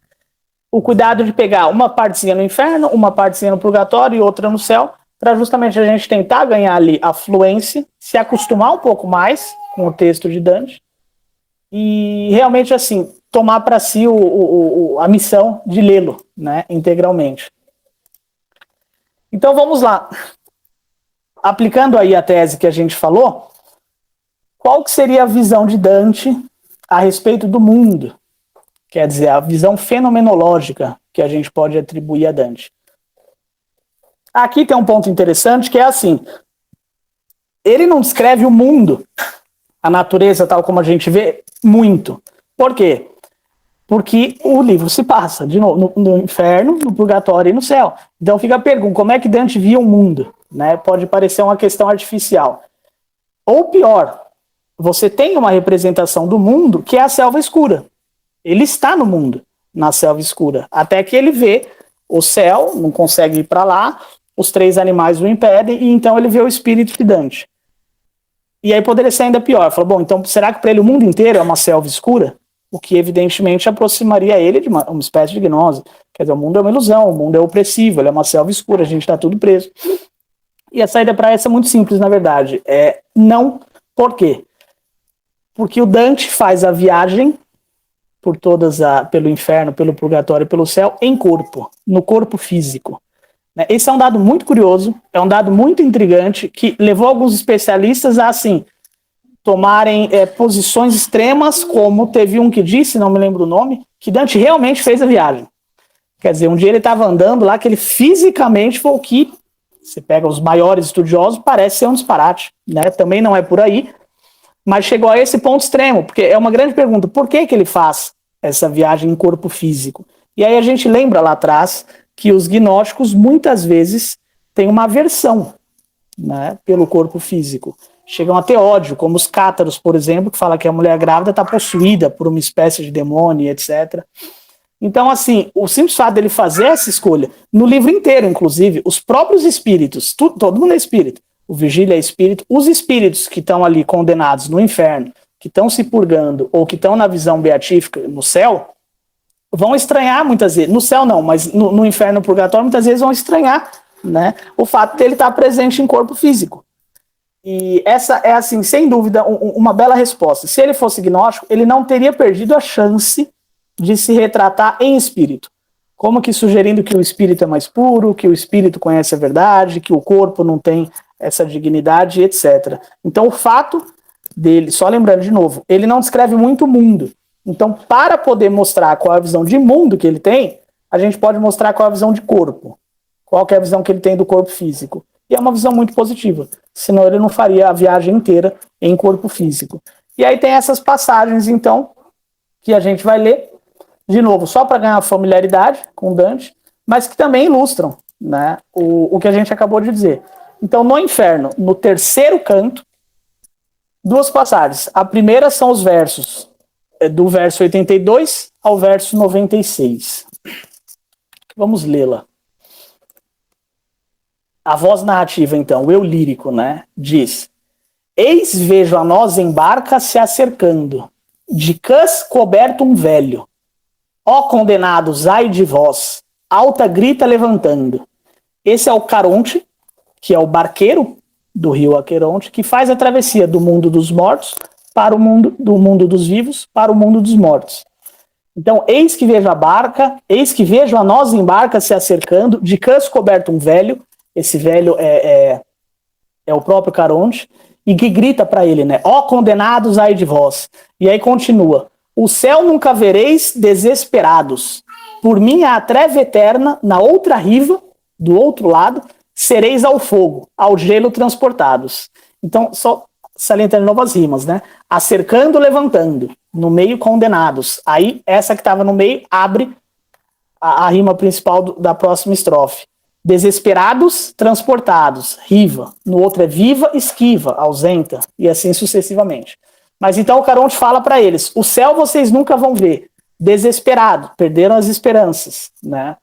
O cuidado de pegar uma partezinha no inferno, uma partezinha no purgatório e outra no céu, para justamente a gente tentar ganhar ali a fluência, se acostumar um pouco mais com o texto de Dante e realmente assim tomar para si a missão de lê-lo, né, integralmente. Então vamos lá. Aplicando aí a tese que a gente falou, qual que seria a visão de Dante a respeito do mundo? Quer dizer, a visão fenomenológica que a gente pode atribuir a Dante. Aqui tem um ponto interessante que é assim, ele não descreve o mundo, a natureza tal como a gente vê, muito. Por quê? Porque o livro se passa de novo no inferno, no purgatório e no céu. Então fica a pergunta, como é que Dante via o mundo? Né? Pode parecer uma questão artificial. Ou pior, você tem uma representação do mundo que é a selva escura. Ele está no mundo, na selva escura. Até que ele vê o céu, não consegue ir para lá, os três animais o impedem, e então ele vê o espírito de Dante. E aí poderia ser ainda pior. Falou, bom, então será que para ele o mundo inteiro é uma selva escura? O que evidentemente aproximaria ele de uma espécie de gnose. Quer dizer, o mundo é uma ilusão, o mundo é opressivo, ele é uma selva escura, a gente está tudo preso. E a saída para essa é muito simples, na verdade. Não. Por quê? Porque o Dante faz a viagem por pelo inferno, pelo purgatório e pelo céu em corpo, no corpo físico. Esse é um dado muito curioso, é um dado muito intrigante, que levou alguns especialistas a, assim, tomarem posições extremas, como teve um que disse, não me lembro o nome, que Dante realmente fez a viagem. Quer dizer, um dia ele estava andando lá, que ele fisicamente foi o que, você pega os maiores estudiosos, parece ser um disparate, né? Também não é por aí, mas chegou a esse ponto extremo, porque é uma grande pergunta, por que ele faz essa viagem em corpo físico? E aí a gente lembra lá atrás que os gnósticos muitas vezes têm uma aversão, né, pelo corpo físico. Chegam a ter ódio, como os cátaros, por exemplo, que fala que a mulher grávida está possuída por uma espécie de demônio, etc. Então, assim, o simples fato dele fazer essa escolha, no livro inteiro, inclusive, os próprios espíritos, todo mundo é espírito, o Virgílio é espírito, os espíritos que estão ali condenados no inferno, que estão se purgando, ou que estão na visão beatífica no céu, vão estranhar muitas vezes, no céu não, mas no inferno, no purgatório, muitas vezes vão estranhar, né, o fato dele estar presente em corpo físico. E essa é, assim, sem dúvida, uma bela resposta. Se ele fosse gnóstico, ele não teria perdido a chance de se retratar em espírito. Como que sugerindo que o espírito é mais puro, que o espírito conhece a verdade, que o corpo não tem essa dignidade, etc. Então o fato dele, só lembrando de novo, ele não descreve muito o mundo. Então, para poder mostrar qual é a visão de mundo que ele tem, a gente pode mostrar qual é a visão de corpo. Qual que é a visão que ele tem do corpo físico. E é uma visão muito positiva. Senão ele não faria a viagem inteira em corpo físico. E aí tem essas passagens, então, que a gente vai ler, de novo, só para ganhar familiaridade com Dante, mas que também ilustram, né, o que a gente acabou de dizer. Então, no inferno, no terceiro canto, duas passagens. A primeira são os versos do verso 82 ao verso 96. Vamos lê-la. A voz narrativa, então, o eu lírico, né, diz: Eis vejo a nós em barca se acercando, de cãs coberto um velho. Ó condenados, ai de vós, alta grita levantando. Esse é o Caronte, que é o barqueiro do rio Aqueronte, que faz a travessia do mundo dos mortos para o mundo dos vivos, para o mundo dos mortos. Então, eis que vejo a barca, eis que vejo a nós em barca se acercando, de canso coberto um velho, esse velho é o próprio Caronte, e que grita para ele, né? Ó condenados, ai de vós. E aí continua, o céu nunca vereis desesperados, por mim a treva eterna, na outra riva, do outro lado, sereis ao fogo, ao gelo transportados. Então, só salientando novas rimas, né? Acercando, levantando, no meio condenados. Aí, essa que estava no meio, abre a rima principal da próxima estrofe. Desesperados, transportados, riva. No outro é viva, esquiva, ausenta, e assim sucessivamente. Mas então o Caronte fala para eles, o céu vocês nunca vão ver. Desesperado, perderam as esperanças, né?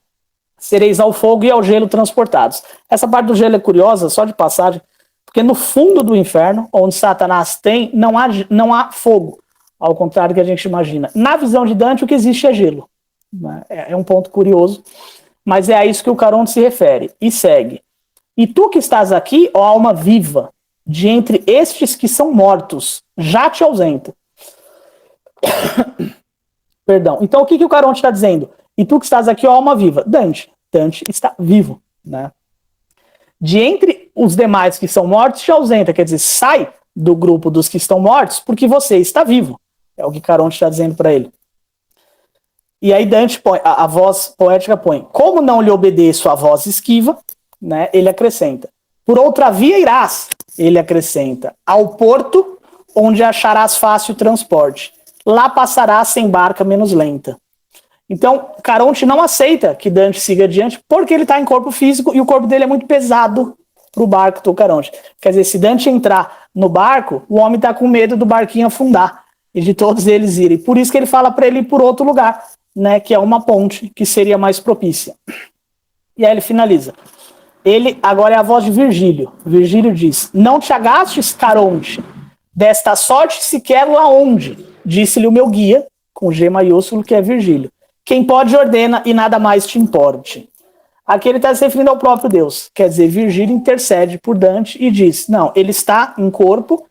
Sereis ao fogo e ao gelo transportados. Essa parte do gelo é curiosa, só de passagem, porque no fundo do inferno, onde Satanás tem, não há fogo, ao contrário do que a gente imagina. Na visão de Dante, o que existe é gelo. Né? É um ponto curioso, mas é a isso que o Caronte se refere. E segue. E tu que estás aqui, ó alma viva, de entre estes que são mortos, já te ausenta. Perdão. Então, o que o Caronte está dizendo? E tu que estás aqui, ó alma viva. Dante está vivo, né? De entre os demais que são mortos, te ausenta, quer dizer, sai do grupo dos que estão mortos, porque você está vivo. É o que Caronte está dizendo para ele. E aí Dante põe, a voz poética põe, como não lhe obedeço a voz esquiva, né, ele acrescenta, por outra via irás, ele acrescenta, ao porto, onde acharás fácil transporte. Lá passarás sem barca menos lenta. Então, Caronte não aceita que Dante siga adiante, porque ele está em corpo físico e o corpo dele é muito pesado para o barco do Caronte. Quer dizer, se Dante entrar no barco, o homem está com medo do barquinho afundar e de todos eles irem. Por isso que ele fala para ele ir por outro lugar, né, que é uma ponte que seria mais propícia. E aí ele finaliza. Ele agora é a voz de Virgílio. Virgílio diz, não te agastes, Caronte, desta sorte sequer lá onde, disse-lhe o meu guia, com G maiúsculo, que é Virgílio. Quem pode ordena e nada mais te importe. Aqui ele está se referindo ao próprio Deus. Quer dizer, Virgílio intercede por Dante e diz, não, ele está em corpo.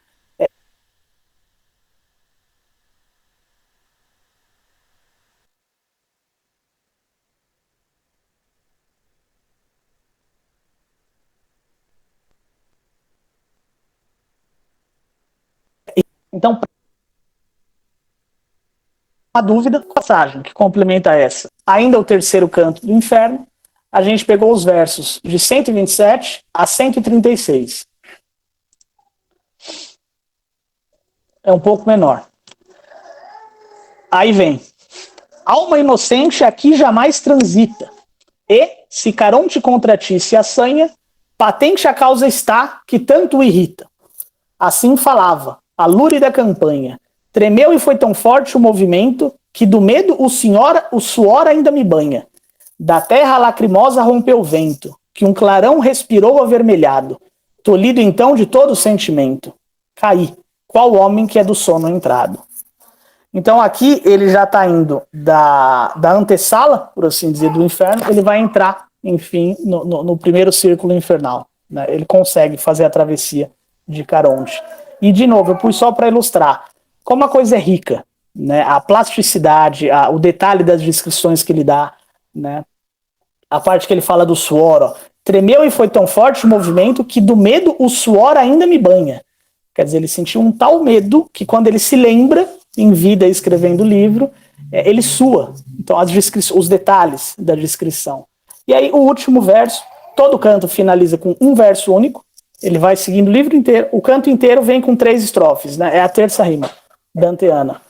Então, uma dúvida, passagem que complementa essa. Ainda o terceiro canto do inferno, a gente pegou os versos de 127 a 136. É um pouco menor. Aí vem. Alma inocente aqui jamais transita. E, se Caronte contra ti se assanha, patente a causa está que tanto o irrita. Assim falava, a lúrida campanha. Tremeu e foi tão forte o movimento que do medo o suor ainda me banha. Da terra lacrimosa rompeu o vento, que um clarão respirou avermelhado. Tolhido então de todo sentimento. Caí, qual homem que é do sono entrado. Então aqui ele já está indo da antessala, por assim dizer, do inferno, ele vai entrar, enfim, no primeiro círculo infernal. Né? Ele consegue fazer a travessia de Caronte. E, de novo, eu pus só para ilustrar como a coisa é rica, né? A plasticidade, o detalhe das descrições que ele dá, né? A parte que ele fala do suor, ó, tremeu e foi tão forte o movimento que do medo o suor ainda me banha. Quer dizer, ele sentiu um tal medo que quando ele se lembra, em vida escrevendo o livro, ele sua. Então, os detalhes da descrição. E aí, o último verso, todo canto finaliza com um verso único, ele vai seguindo o livro inteiro, o canto inteiro vem com 3 estrofes, né? É a terça rima, danteana,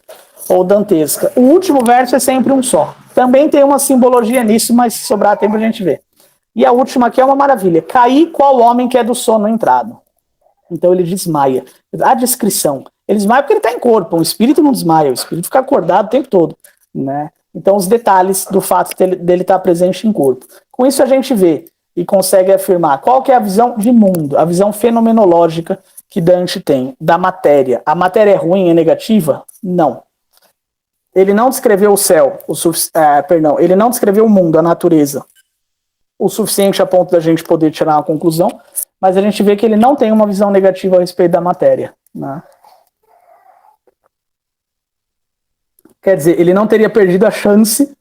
ou dantesca. O último verso é sempre um só. Também tem uma simbologia nisso, mas se sobrar tempo a gente vê. E a última aqui é uma maravilha. Caí qual homem que é do sono entrado. Então ele desmaia. A descrição. Ele desmaia porque ele está em corpo, o espírito não desmaia, o espírito fica acordado o tempo todo. Né? Então os detalhes do fato dele estar presente em corpo. Com isso a gente vê e consegue afirmar qual que é a visão de mundo, a visão fenomenológica que Dante tem da matéria. A matéria é ruim, é negativa? Não. Ele não descreveu o céu, ele não descreveu o mundo, a natureza, o suficiente a ponto da gente poder tirar uma conclusão, mas a gente vê que ele não tem uma visão negativa a respeito da matéria. Né? Quer dizer, ele não teria perdido a chance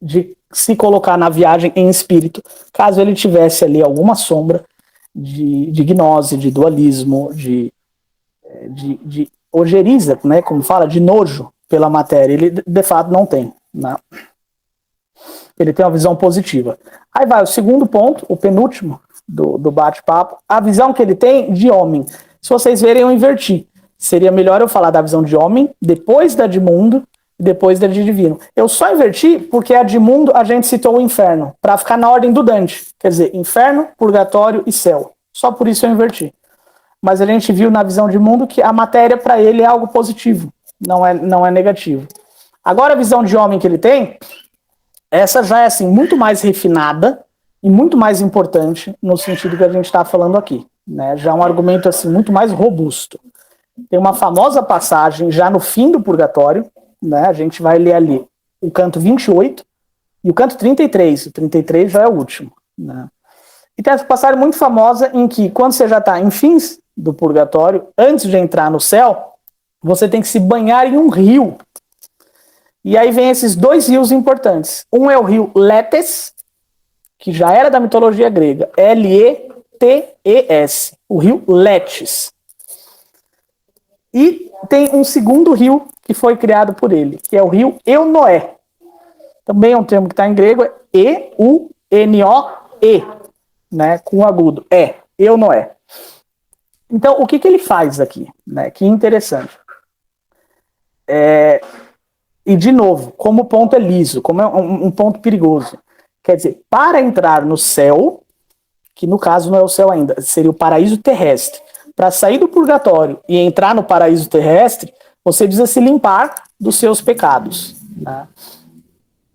de se colocar na viagem em espírito, caso ele tivesse ali alguma sombra de gnose, de dualismo, de ojeriza, né, como fala, de nojo pela matéria. Ele, de fato, não tem. Né? Ele tem uma visão positiva. Aí vai o segundo ponto, o penúltimo do bate-papo, a visão que ele tem de homem. Se vocês verem, eu inverti. Seria melhor eu falar da visão de homem, depois da de mundo, e depois da de divino. Eu só inverti porque a de mundo a gente citou o inferno, para ficar na ordem do Dante. Quer dizer, inferno, purgatório e céu. Só por isso eu inverti. Mas a gente viu na visão de mundo que a matéria para ele é algo positivo, não é negativo. Agora a visão de homem que ele tem, essa já é assim muito mais refinada e muito mais importante no sentido que a gente está falando aqui. Né? Já é um argumento assim muito mais robusto. Tem uma famosa passagem já no fim do purgatório, né? A gente vai ler ali o canto 28 e o canto 33. O 33 já é o último. Né? E tem essa passagem muito famosa em que, quando você já está em fins do purgatório, antes de entrar no céu, você tem que se banhar em um rio. E aí vem esses dois rios importantes. Um é o rio Letes, que já era da mitologia grega, Letes, o rio Letes. E tem um segundo rio que foi criado por ele, que é o rio Eunoé. Também é um termo que está em grego, é E-U-N-O-E, né, com agudo, Eunoé. Então, o que ele faz aqui? Né, que interessante. E, de novo, como o ponto é liso, como é um ponto perigoso. Quer dizer, para entrar no céu, que no caso não é o céu ainda, seria o paraíso terrestre. Para sair do purgatório e entrar no paraíso terrestre, você precisa se limpar dos seus pecados. Né?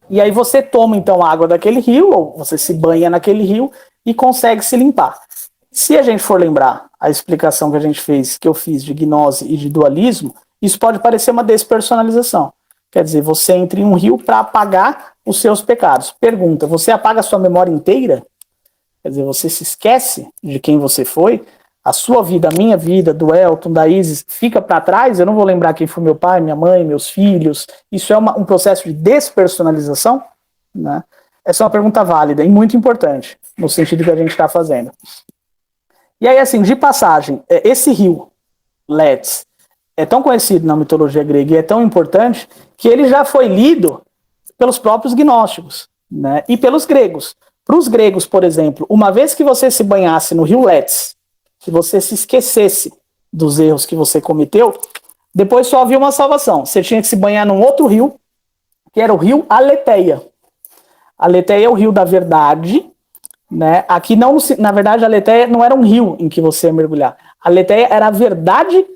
E aí você toma, então, a água daquele rio, ou você se banha naquele rio e consegue se limpar. Se a gente for lembrar a explicação que a gente fez, que eu fiz de gnose e de dualismo, isso pode parecer uma despersonalização. Quer dizer, você entra em um rio para apagar os seus pecados. Pergunta, você apaga a sua memória inteira? Quer dizer, você se esquece de quem você foi? A sua vida, a minha vida, do Elton, da Isis, fica para trás? Eu não vou lembrar quem foi meu pai, minha mãe, meus filhos. Isso é um processo de despersonalização? Né? Essa é uma pergunta válida e muito importante, no sentido que a gente está fazendo. E aí, assim, de passagem, esse rio, Letes, é tão conhecido na mitologia grega e é tão importante que ele já foi lido pelos próprios gnósticos, né? E pelos gregos. Para os gregos, por exemplo, uma vez que você se banhasse no rio Letes, se você se esquecesse dos erros que você cometeu, depois só havia uma salvação. Você tinha que se banhar num outro rio, que era o rio Aleteia. Aleteia é o rio da verdade, né? Aqui, não, na verdade, a Aleteia não era um rio em que você ia mergulhar. A Aleteia era a verdade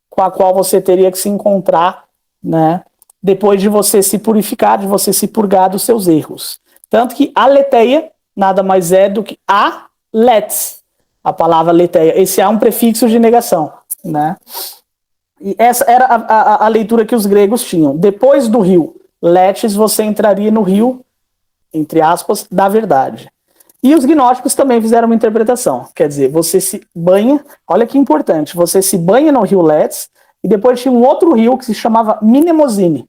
com a qual você teria que se encontrar, né? Depois de você se purificar, de você se purgar dos seus erros. Tanto que Aleteia nada mais é do que Aletes. A palavra aletheia. Esse é um prefixo de negação. Né? E essa era a leitura que os gregos tinham. Depois do rio Letes, você entraria no rio, entre aspas, da verdade. E os gnósticos também fizeram uma interpretação. Quer dizer, você se banha, olha que importante, você se banha no rio Letes, e depois tinha um outro rio que se chamava Mnemosine,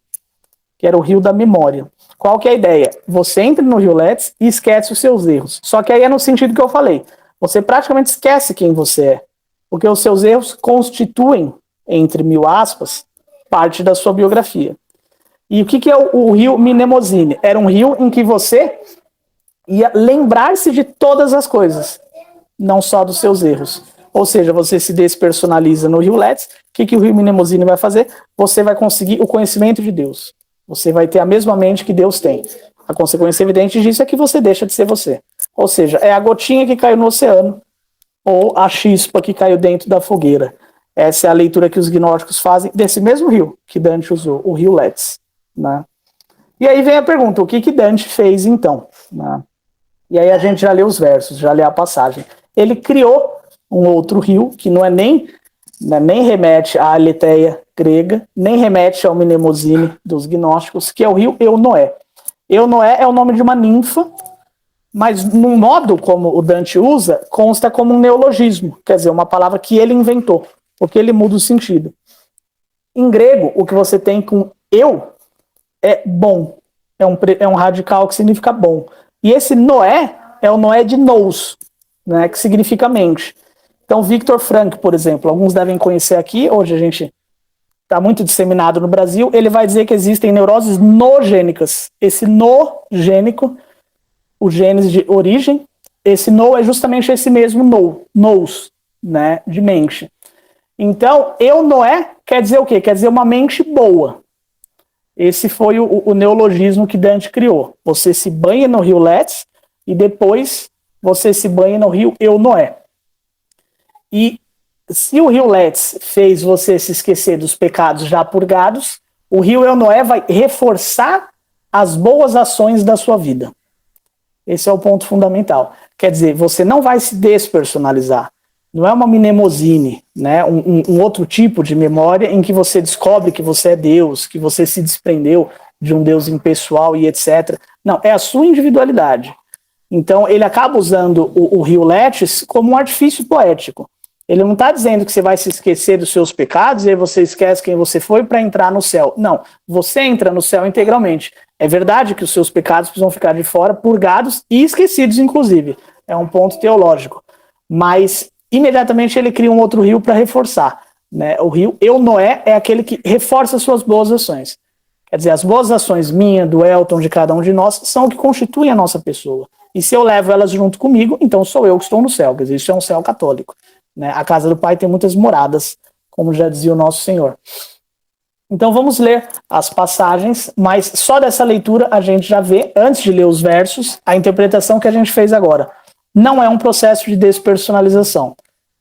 que era o rio da memória. Qual que é a ideia? Você entra no rio Letes e esquece os seus erros. Só que aí é no sentido que eu falei. Você praticamente esquece quem você é, porque os seus erros constituem, entre mil aspas, parte da sua biografia. E o que é o rio Mnemosine? Era um rio em que você ia lembrar-se de todas as coisas, não só dos seus erros. Ou seja, você se despersonaliza no rio Letes. O que o rio Mnemosine vai fazer? Você vai conseguir o conhecimento de Deus. Você vai ter a mesma mente que Deus tem. A consequência evidente disso é que você deixa de ser você. Ou seja, é a gotinha que caiu no oceano ou a chispa que caiu dentro da fogueira. Essa é a leitura que os gnósticos fazem desse mesmo rio que Dante usou, o rio Letes. Né? E aí vem a pergunta, o que Dante fez então? Né? E aí a gente já lê os versos, já lê a passagem. Ele criou um outro rio que não é nem remete à Aletheia grega, nem remete ao Mnemosine dos gnósticos, que é o rio Eunoé. Eunoé é o nome de uma ninfa, mas no modo como o Dante usa, consta como um neologismo, quer dizer, uma palavra que ele inventou, porque ele muda o sentido. Em grego, o que você tem com eu é bom. É um radical que significa bom. E esse Noé é o Noé de nous, né, que significa mente. Então, Viktor Frankl, por exemplo, alguns devem conhecer aqui, hoje a gente está muito disseminado no Brasil, ele vai dizer que existem neuroses nogênicas. Esse nogênico, o genes de origem, esse no é justamente esse mesmo nous, né, de mente. Então, eu Noé quer dizer o quê? Quer dizer uma mente boa. Esse foi o neologismo que Dante criou. Você se banha no rio Letz e depois você se banha no rio Eunoé. E se o rio Letz fez você se esquecer dos pecados já purgados, o rio Eunoé vai reforçar as boas ações da sua vida. Esse é o ponto fundamental. Quer dizer, você não vai se despersonalizar. Não é uma mnemosine, né? Um outro tipo de memória em que você descobre que você é Deus, que você se desprendeu de um Deus impessoal e etc. Não, é a sua individualidade. Então, ele acaba usando o rio Letz como um artifício poético. Ele não está dizendo que você vai se esquecer dos seus pecados e aí você esquece quem você foi para entrar no céu. Não, você entra no céu integralmente. É verdade que os seus pecados precisam ficar de fora, purgados e esquecidos, inclusive. É um ponto teológico. Mas imediatamente ele cria um outro rio para reforçar, né? O rio Eunoé é aquele que reforça suas boas ações. Quer dizer, as boas ações minha, do Elton, de cada um de nós, são o que constituem a nossa pessoa. E se eu levo elas junto comigo, então sou eu que estou no céu. Quer dizer, isso é um céu católico, né? A casa do Pai tem muitas moradas, como já dizia o nosso Senhor. Então vamos ler as passagens, mas só dessa leitura a gente já vê, antes de ler os versos, a interpretação que a gente fez agora. Não é um processo de despersonalização.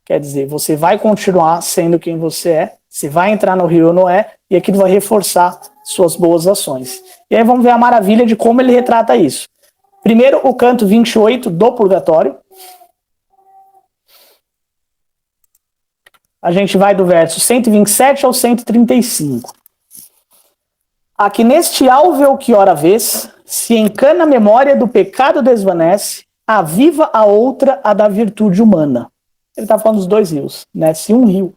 Quer dizer, você vai continuar sendo quem você é, você vai entrar no rio Noé e aquilo vai reforçar suas boas ações. E aí vamos ver a maravilha de como ele retrata isso. Primeiro, o canto 28 do Purgatório. A gente vai do verso 127 ao 135. Aqui neste álveo que ora vês, se encana a memória do pecado desvanece, aviva a outra, a da virtude humana. Ele está falando dos dois rios, né? Se um rio,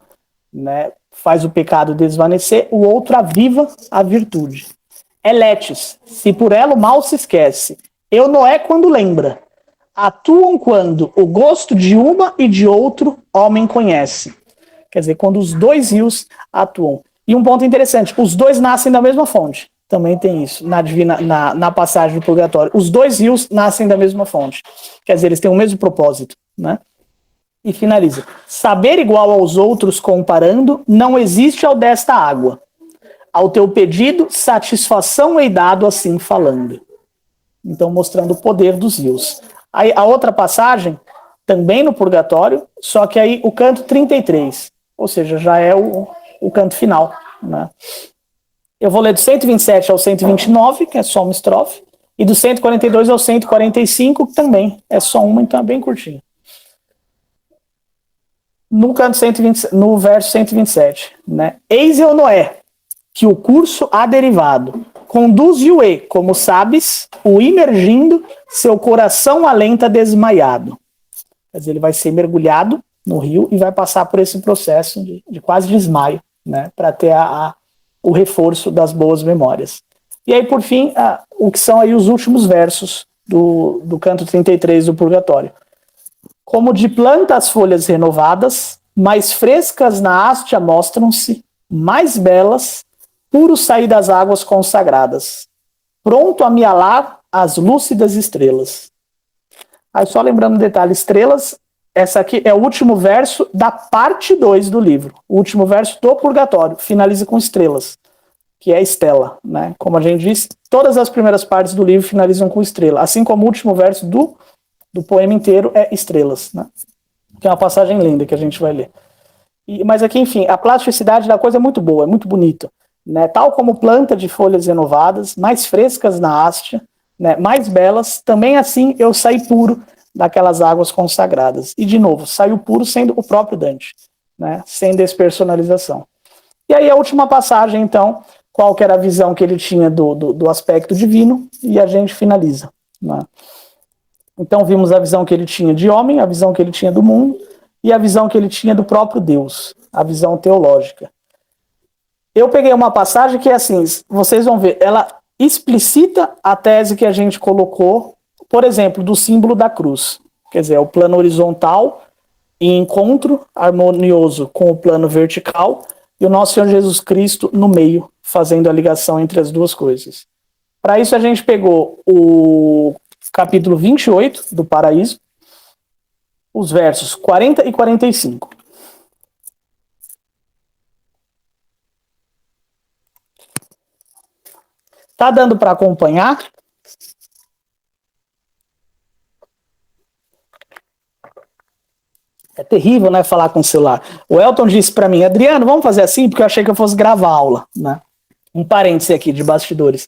né, faz o pecado desvanecer, o outro aviva a virtude. Eletes, se por ela o mal se esquece. Eunoé quando lembra. Atuam quando o gosto de uma e de outro homem conhece. Quer dizer, quando os dois rios atuam. E um ponto interessante, os dois nascem da mesma fonte. Também tem isso na passagem do Purgatório. Os dois rios nascem da mesma fonte. Quer dizer, eles têm o mesmo propósito, né? E finaliza. Saber igual aos outros comparando, não existe ao desta água. Ao teu pedido, satisfação hei dado assim falando. Então, mostrando o poder dos rios. Aí, a outra passagem, também no Purgatório, só que aí o canto 33. Ou seja, já é o canto final, né? Eu vou ler do 127 ao 129, que é só uma estrofe, e do 142 ao 145, que também é só uma, então é bem curtinho. No canto 120, no verso 127, né? Eis eu Noé, que o curso há derivado, conduz-o-e, como sabes, o imergindo, seu coração alenta desmaiado. Quer dizer, ele vai ser mergulhado no rio e vai passar por esse processo de quase desmaio, né? Para ter o reforço das boas memórias. E aí, por fim, o que são aí os últimos versos do canto 33 do Purgatório. Como de plantas folhas renovadas, mais frescas na hastia mostram-se, mais belas, puro sair das águas consagradas, pronto a me alar as lúcidas estrelas. Aí só lembrando um detalhe, estrelas, essa aqui é o último verso da parte 2 do livro, o último verso do Purgatório, finaliza com estrelas, que é Estela, né? Como a gente disse, todas as primeiras partes do livro finalizam com estrela, assim como o último verso do poema inteiro é estrelas, né? Que é uma passagem linda que a gente vai ler. Mas aqui, enfim, a plasticidade da coisa é muito boa, é muito bonita, né? Tal como planta de folhas renovadas, mais frescas na hastia, né? Mais belas, também assim eu saí puro daquelas águas consagradas. E, de novo, saiu puro sendo o próprio Dante, né? Sem despersonalização. E aí a última passagem, então, qual que era a visão que ele tinha do aspecto divino, e a gente finaliza, né? Então vimos a visão que ele tinha de homem, a visão que ele tinha do mundo, e a visão que ele tinha do próprio Deus, a visão teológica. Eu peguei uma passagem que é assim, vocês vão ver, ela explicita a tese que a gente colocou, por exemplo, do símbolo da cruz. Quer dizer, é o plano horizontal em encontro harmonioso com o plano vertical e o nosso Senhor Jesus Cristo no meio, fazendo a ligação entre as duas coisas. Para isso a gente pegou o capítulo 28 do Paraíso, os versos 40 e 45. Tá dando para acompanhar? É terrível, né, falar com o celular. O Elton disse para mim, Adriano, vamos fazer assim, porque eu achei que eu fosse gravar a aula, né? Um parêntese aqui de bastidores.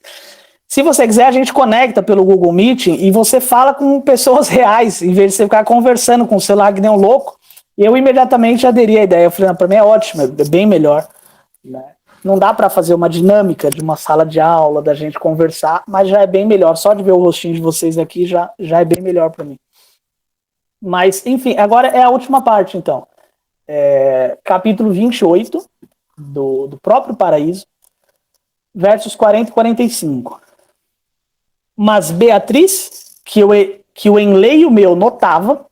Se você quiser, a gente conecta pelo Google Meet e você fala com pessoas reais, em vez de você ficar conversando com o celular que nem um louco. E eu imediatamente aderi à ideia. Eu falei, para mim é ótimo, é bem melhor, né? Não dá para fazer uma dinâmica de uma sala de aula, da gente conversar, mas já é bem melhor. Só de ver o rostinho de vocês aqui já é bem melhor para mim. Mas, enfim, agora é a última parte, então. Capítulo 28 do próprio Paraíso, versos 40 e 45. Mas Beatriz, que o enleio meu notava,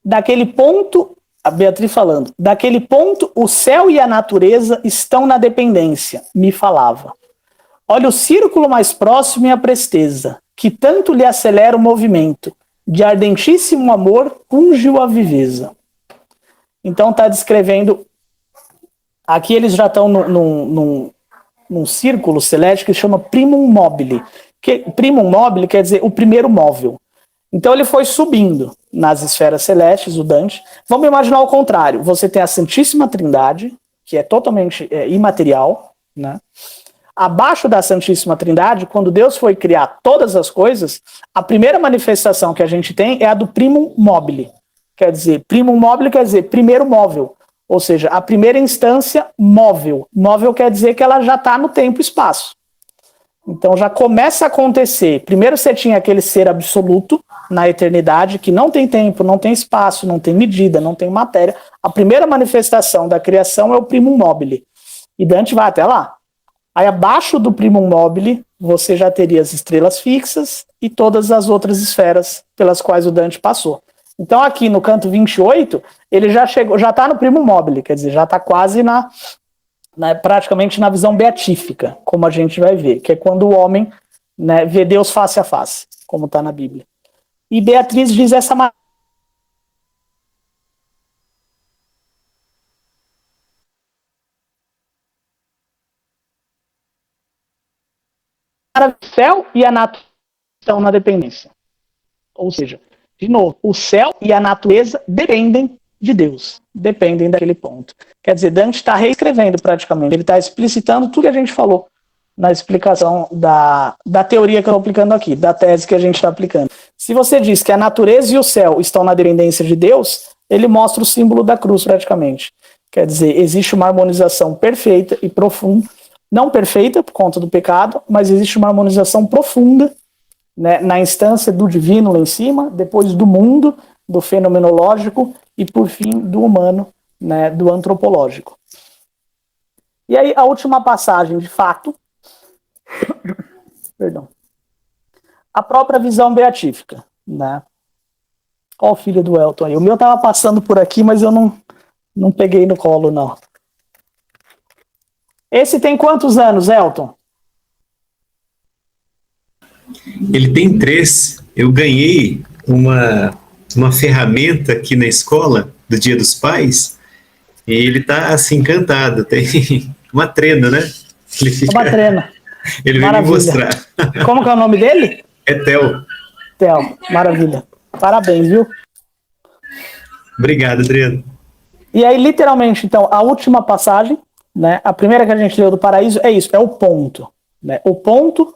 daquele ponto, a Beatriz falando, daquele ponto o céu e a natureza estão na dependência, me falava. Olha o círculo mais próximo e a presteza, que tanto lhe acelera o movimento, de ardentíssimo amor, unge-o a viveza. Então está descrevendo, aqui eles já estão num círculo celeste que se chama primum mobile. Primum mobile quer dizer o primeiro móvel. Então ele foi subindo nas esferas celestes, o Dante. Vamos imaginar o contrário. Você tem a Santíssima Trindade, que é totalmente imaterial, né? Abaixo da Santíssima Trindade, quando Deus foi criar todas as coisas, a primeira manifestação que a gente tem é a do primum mobile. Quer dizer, primum mobile quer dizer primeiro móvel. Ou seja, a primeira instância móvel. Móvel quer dizer que ela já está no tempo e espaço. Então já começa a acontecer. Primeiro você tinha aquele ser absoluto na eternidade, que não tem tempo, não tem espaço, não tem medida, não tem matéria. A primeira manifestação da criação é o primum mobile. E Dante vai até lá. Aí abaixo do primum mobile, você já teria as estrelas fixas e todas as outras esferas pelas quais o Dante passou. Então aqui no canto 28, ele já chegou, já está no primum mobile, quer dizer, já está quase praticamente na visão beatífica, como a gente vai ver, que é quando o homem, né, vê Deus face a face, como está na Bíblia. E Beatriz diz essa o céu e a natureza estão na dependência. Ou seja, de novo, o céu e a natureza dependem de Deus, dependem daquele ponto. Quer dizer, Dante está reescrevendo praticamente, ele está explicitando tudo que a gente falou na explicação da teoria que eu estou aplicando aqui, da tese que a gente está aplicando. Se você diz que a natureza e o céu estão na dependência de Deus, ele mostra o símbolo da cruz praticamente. Quer dizer, existe uma harmonização perfeita e profunda, não perfeita por conta do pecado, mas existe uma harmonização profunda, né, na instância do divino lá em cima, depois do mundo, do fenomenológico e, por fim, do humano, né, do antropológico. E aí, a última passagem, de fato, perdão, a própria visão beatífica, né? Qual o filho do Elton aí? O meu estava passando por aqui, mas eu não peguei no colo, não. Esse tem quantos anos, Elton? Ele tem 3. Eu ganhei uma ferramenta aqui na escola do Dia dos Pais e ele tá assim encantado. Tem uma trena, né? Ele fica... Uma trena. Ele veio me mostrar. Como que é o nome dele? É Theo. Theo, maravilha. Parabéns, viu? Obrigado, Adriano. E aí, literalmente, então, a última passagem, né? A primeira que a gente leu do Paraíso é isso, é o ponto, né? O ponto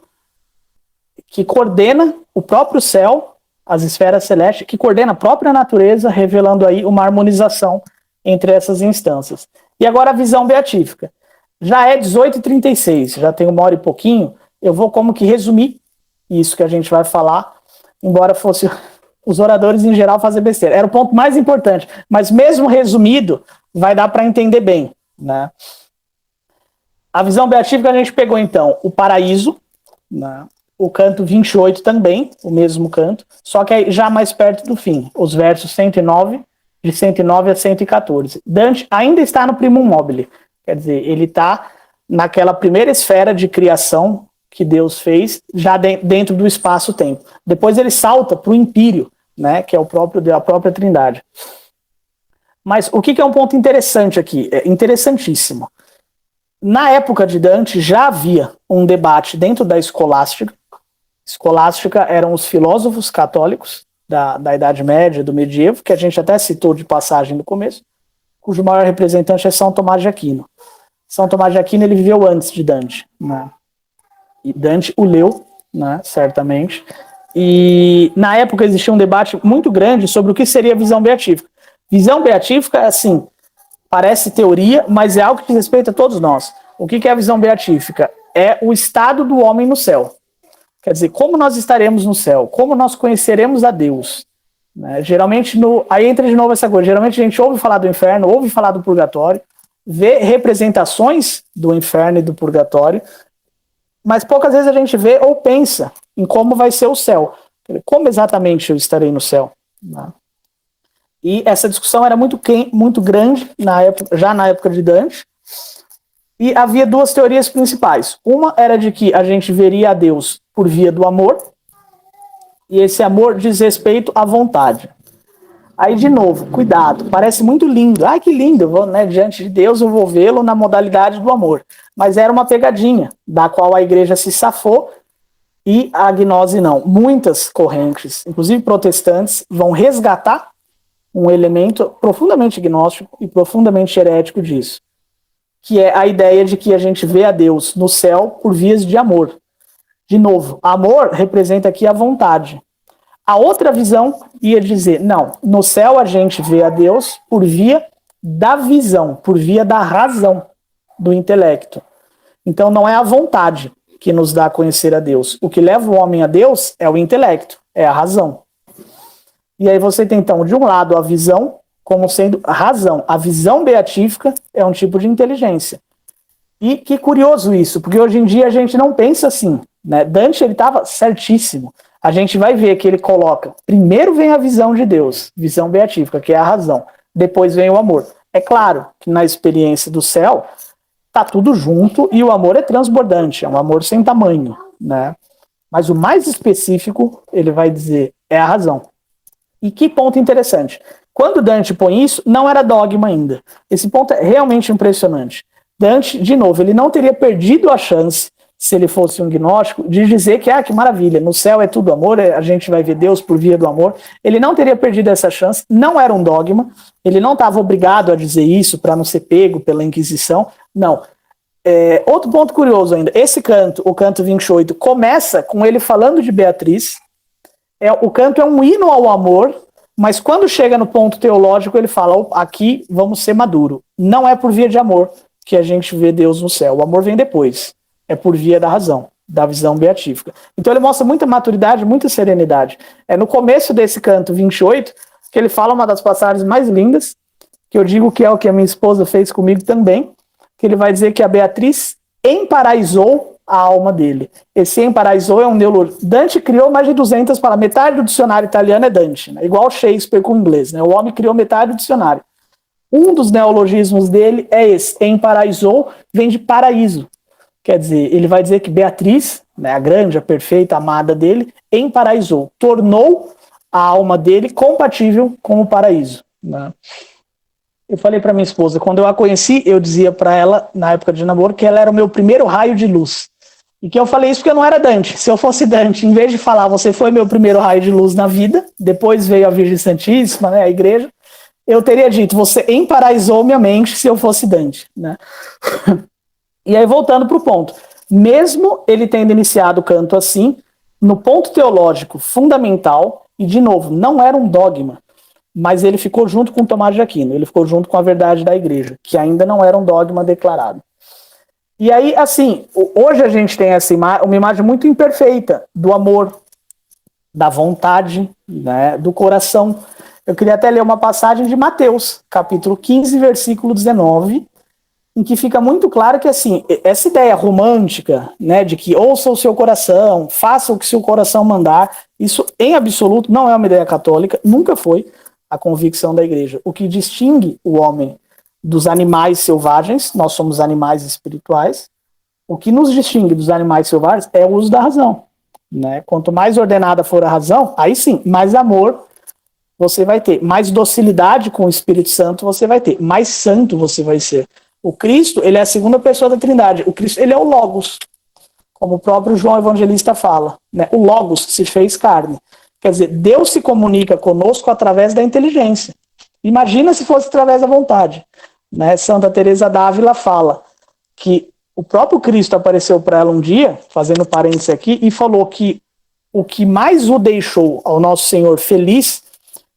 que coordena o próprio céu, as esferas celestes, que coordena a própria natureza, revelando aí uma harmonização entre essas instâncias. E agora a visão beatífica. Já é 18h36, já tem 1 hora e pouquinho, eu vou como que resumir isso que a gente vai falar, embora fosse os oradores em geral fazer besteira. Era o ponto mais importante, mas mesmo resumido, vai dar para entender bem, né? A visão beatífica a gente pegou, então, o paraíso, né? O canto 28 também, o mesmo canto, só que aí já mais perto do fim, os versos 109, de 109 a 114. Dante ainda está no primum mobile, quer dizer, ele está naquela primeira esfera de criação que Deus fez, já dentro do espaço-tempo. Depois ele salta para o empírio, né, que é a própria Trindade. Mas o que é um ponto interessante aqui? É interessantíssimo. Na época de Dante já havia um debate dentro da escolástica. Escolástica eram os filósofos católicos da Idade Média, do medievo, que a gente até citou de passagem no começo, cujo maior representante é São Tomás de Aquino. São Tomás de Aquino ele viveu antes de Dante, né? E Dante o leu, né, certamente. E na época existia um debate muito grande sobre o que seria a visão beatífica. Visão beatífica é assim, parece teoria, mas é algo que diz respeito a todos nós. O que é a visão beatífica? É o estado do homem no céu. Quer dizer, como nós estaremos no céu? Como nós conheceremos a Deus? Né? Geralmente, aí entra de novo essa coisa, geralmente a gente ouve falar do inferno, ouve falar do purgatório, vê representações do inferno e do purgatório, mas poucas vezes a gente vê ou pensa em como vai ser o céu. Como exatamente eu estarei no céu? Né? E essa discussão era muito grande já na época de Dante, e havia duas teorias principais. Uma era de que a gente veria a Deus por via do amor, e esse amor diz respeito à vontade. Aí, de novo, cuidado, parece muito lindo. Ai, que lindo, diante de Deus eu vou vê-lo na modalidade do amor. Mas era uma pegadinha, da qual a igreja se safou e a gnose não. Muitas correntes, inclusive protestantes, vão resgatar um elemento profundamente gnóstico e profundamente herético disso, que é a ideia de que a gente vê a Deus no céu por vias de amor. De novo, amor representa aqui a vontade. A outra visão ia dizer, não, no céu a gente vê a Deus por via da visão, por via da razão, do intelecto. Então não é a vontade que nos dá a conhecer a Deus. O que leva o homem a Deus é o intelecto, é a razão. E aí você tem, então, de um lado a visão como sendo a razão. A visão beatífica é um tipo de inteligência. E que curioso isso, porque hoje em dia a gente não pensa assim, né? Dante ele estava certíssimo. A gente vai ver que ele coloca, primeiro vem a visão de Deus, visão beatífica, que é a razão. Depois vem o amor. É claro que na experiência do céu tá tudo junto e o amor é transbordante, é um amor sem tamanho, né? Mas o mais específico, ele vai dizer, é a razão. E que ponto interessante. Quando Dante põe isso, não era dogma ainda. Esse ponto é realmente impressionante. Dante, de novo, ele não teria perdido a chance, se ele fosse um gnóstico, de dizer que maravilha, no céu é tudo amor, a gente vai ver Deus por via do amor. Ele não teria perdido essa chance, não era um dogma, ele não estava obrigado a dizer isso para não ser pego pela Inquisição, não. Outro ponto curioso ainda, esse canto, o canto 28, começa com ele falando de Beatriz, o canto é um hino ao amor, mas quando chega no ponto teológico, ele fala, aqui vamos ser maduro. Não é por via de amor que a gente vê Deus no céu. O amor vem depois. É por via da razão, da visão beatífica. Então ele mostra muita maturidade, muita serenidade. É no começo desse canto 28 que ele fala uma das passagens mais lindas, que eu digo que é o que a minha esposa fez comigo também, que ele vai dizer que a Beatriz emparaizou a alma dele. Esse emparaizou é um neologismo. Dante criou mais de 200 palavras. Metade do dicionário italiano é Dante, né? Igual Shakespeare com o inglês. Né? O homem criou metade do dicionário. Um dos neologismos dele é esse. Emparaizou vem de paraíso. Quer dizer, ele vai dizer que Beatriz, né, a grande, a perfeita, amada dele, emparaizou. Tornou a alma dele compatível com o paraíso. Né? Eu falei para minha esposa, quando eu a conheci, eu dizia para ela, na época de namoro, que ela era o meu primeiro raio de luz. E que eu falei isso porque eu não era Dante. Se eu fosse Dante, em vez de falar, você foi meu primeiro raio de luz na vida, depois veio a Virgem Santíssima, né, a igreja, eu teria dito, você emparaizou minha mente se eu fosse Dante. Né? E aí, voltando para o ponto, mesmo ele tendo iniciado o canto assim, no ponto teológico fundamental, e de novo, não era um dogma, mas ele ficou junto com Tomás de Aquino, ele ficou junto com a verdade da igreja, que ainda não era um dogma declarado. E aí, assim, hoje a gente tem uma imagem muito imperfeita do amor, da vontade, né, do coração. Eu queria até ler uma passagem de Mateus, capítulo 15, versículo 19, em que fica muito claro que, assim, essa ideia romântica, né, de que ouça o seu coração, faça o que seu coração mandar, isso em absoluto não é uma ideia católica, nunca foi a convicção da igreja. O que distingue o homem dos animais selvagens, nós somos animais espirituais, o que nos distingue dos animais selvagens é o uso da razão, né? Quanto mais ordenada for a razão, aí sim, mais amor você vai ter, mais docilidade com o Espírito Santo você vai ter, mais santo você vai ser. O Cristo, ele é a segunda pessoa da Trindade. O Cristo, ele é o Logos, como o próprio João Evangelista fala, né? O Logos se fez carne. Quer dizer, Deus se comunica conosco através da inteligência. Imagina se fosse através da vontade, né? Santa Teresa d'Ávila fala que o próprio Cristo apareceu para ela um dia, fazendo parênteses aqui, e falou que o que mais o deixou ao nosso Senhor feliz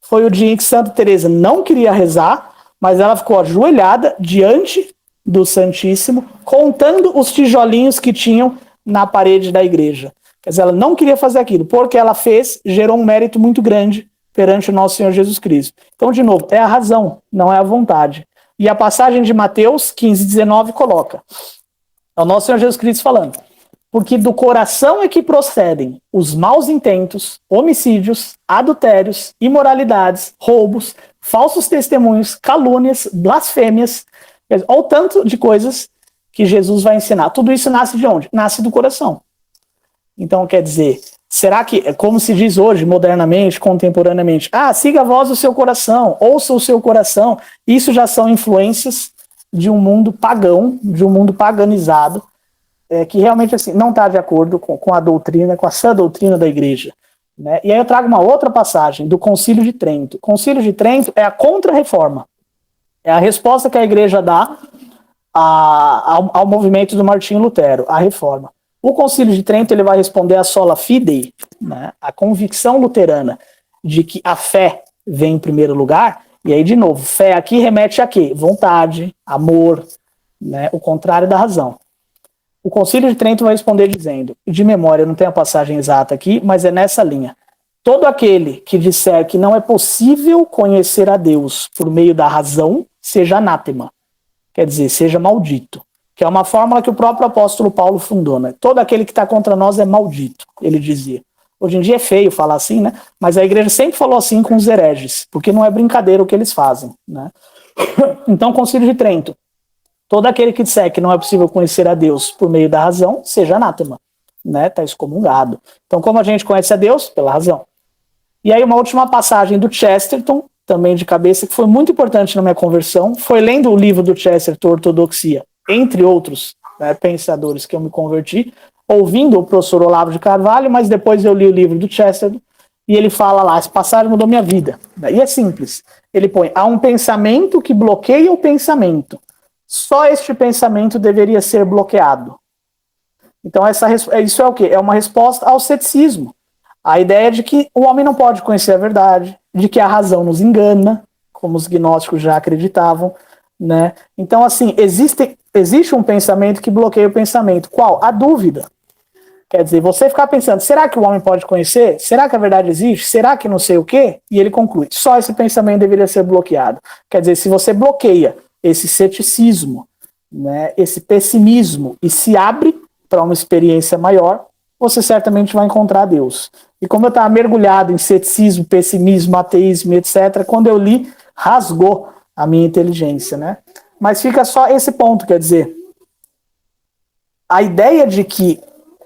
foi o dia em que Santa Teresa não queria rezar, mas ela ficou ajoelhada diante do Santíssimo, contando os tijolinhos que tinham na parede da igreja. Quer dizer, ela não queria fazer aquilo, porque ela fez, gerou um mérito muito grande perante o nosso Senhor Jesus Cristo. Então, de novo, é a razão, não é a vontade. E a passagem de Mateus 15:19 coloca, é o nosso Senhor Jesus Cristo falando, porque do coração é que procedem os maus intentos, homicídios, adultérios, imoralidades, roubos, falsos testemunhos, calúnias, blasfêmias, ou tanto de coisas que Jesus vai ensinar. Tudo isso nasce de onde? Nasce do coração. Então, quer dizer, será que, como se diz hoje, modernamente, contemporaneamente, siga a voz do seu coração, ouça o seu coração, isso já são influências de um mundo pagão, de um mundo paganizado, que realmente assim, não está de acordo com a doutrina, com a sã doutrina da igreja. Né? E aí eu trago uma outra passagem do Concílio de Trento. O Concílio de Trento é a contra-reforma. É a resposta que a igreja dá ao movimento do Martinho Lutero, a reforma. O Concílio de Trento ele vai responder a sola fidei, né? A convicção luterana de que a fé vem em primeiro lugar, e aí de novo, fé aqui remete a quê? Vontade, amor, né? O contrário da razão. O Concílio de Trento vai responder dizendo, de memória, não tenho a passagem exata aqui, mas é nessa linha. Todo aquele que disser que não é possível conhecer a Deus por meio da razão, seja anátema. Quer dizer, seja maldito. Que é uma fórmula que o próprio apóstolo Paulo fundou, né? Todo aquele que está contra nós é maldito, ele dizia. Hoje em dia é feio falar assim, né? Mas a igreja sempre falou assim com os hereges, porque não é brincadeira o que eles fazem, né? Então, Concílio de Trento. Todo aquele que disser que não é possível conhecer a Deus por meio da razão, seja anátema, né? Tá excomungado. Então, como a gente conhece a Deus? Pela razão. E aí, uma última passagem do Chesterton, também de cabeça, que foi muito importante na minha conversão, foi lendo o livro do Chesterton, Ortodoxia, entre outros, né, pensadores que eu me converti, ouvindo o professor Olavo de Carvalho, mas depois eu li o livro do Chesterton, e ele fala lá, essa passagem mudou minha vida. E é simples. Ele põe, há um pensamento que bloqueia o pensamento. Só este pensamento deveria ser bloqueado. Então isso é o quê? É uma resposta ao ceticismo. A ideia de que o homem não pode conhecer a verdade, de que a razão nos engana, como os gnósticos já acreditavam, né? Então, assim, existe um pensamento que bloqueia o pensamento. Qual? A dúvida. Quer dizer, você ficar pensando, será que o homem pode conhecer? Será que a verdade existe? Será que não sei o quê? E ele conclui, só esse pensamento deveria ser bloqueado. Quer dizer, se você bloqueia esse ceticismo, né, esse pessimismo, e se abre para uma experiência maior, você certamente vai encontrar Deus. E como eu estava mergulhado em ceticismo, pessimismo, ateísmo, etc., quando eu li, rasgou a minha inteligência, né? Mas fica só esse ponto, quer dizer, a ideia de que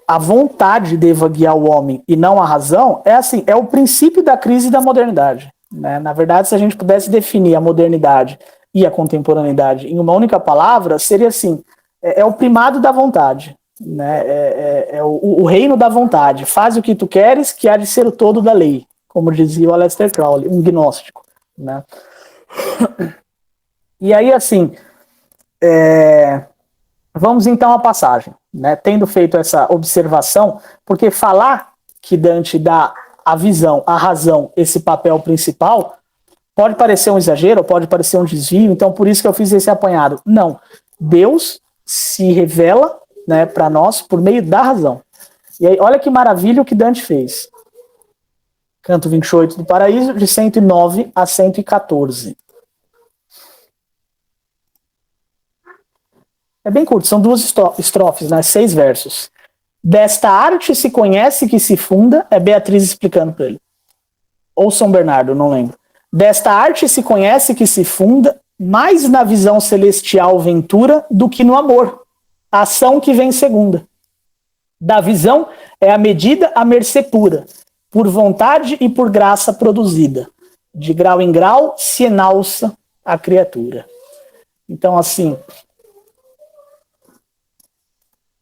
a vontade deva guiar o homem e não a razão, é assim, é o princípio da crise da modernidade, né? Na verdade, se a gente pudesse definir a modernidade e a contemporaneidade em uma única palavra, seria assim, é o primado da vontade, né? É o reino da vontade, faz o que tu queres, que há de ser o todo da lei, como dizia o Aleister Crowley, um gnóstico, né? E aí, assim, vamos então à passagem, né? Tendo feito essa observação, porque falar que Dante dá a visão, a razão, esse papel principal, pode parecer um exagero, pode parecer um desvio, então por isso que eu fiz esse apanhado. Não, Deus se revela, né, para nós por meio da razão. E aí, olha que maravilha o que Dante fez. Canto 28 do Paraíso, de 109 a 114. É bem curto, são 2 estrofes, né? 6 versos. Desta arte se conhece que se funda, é Beatriz explicando para ele. Ou São Bernardo, não lembro. Desta arte se conhece que se funda mais na visão celestial ventura do que no amor, a ação que vem segunda. Da visão é a medida a mercê pura, por vontade e por graça produzida. De grau em grau se enalça a criatura. Então, assim,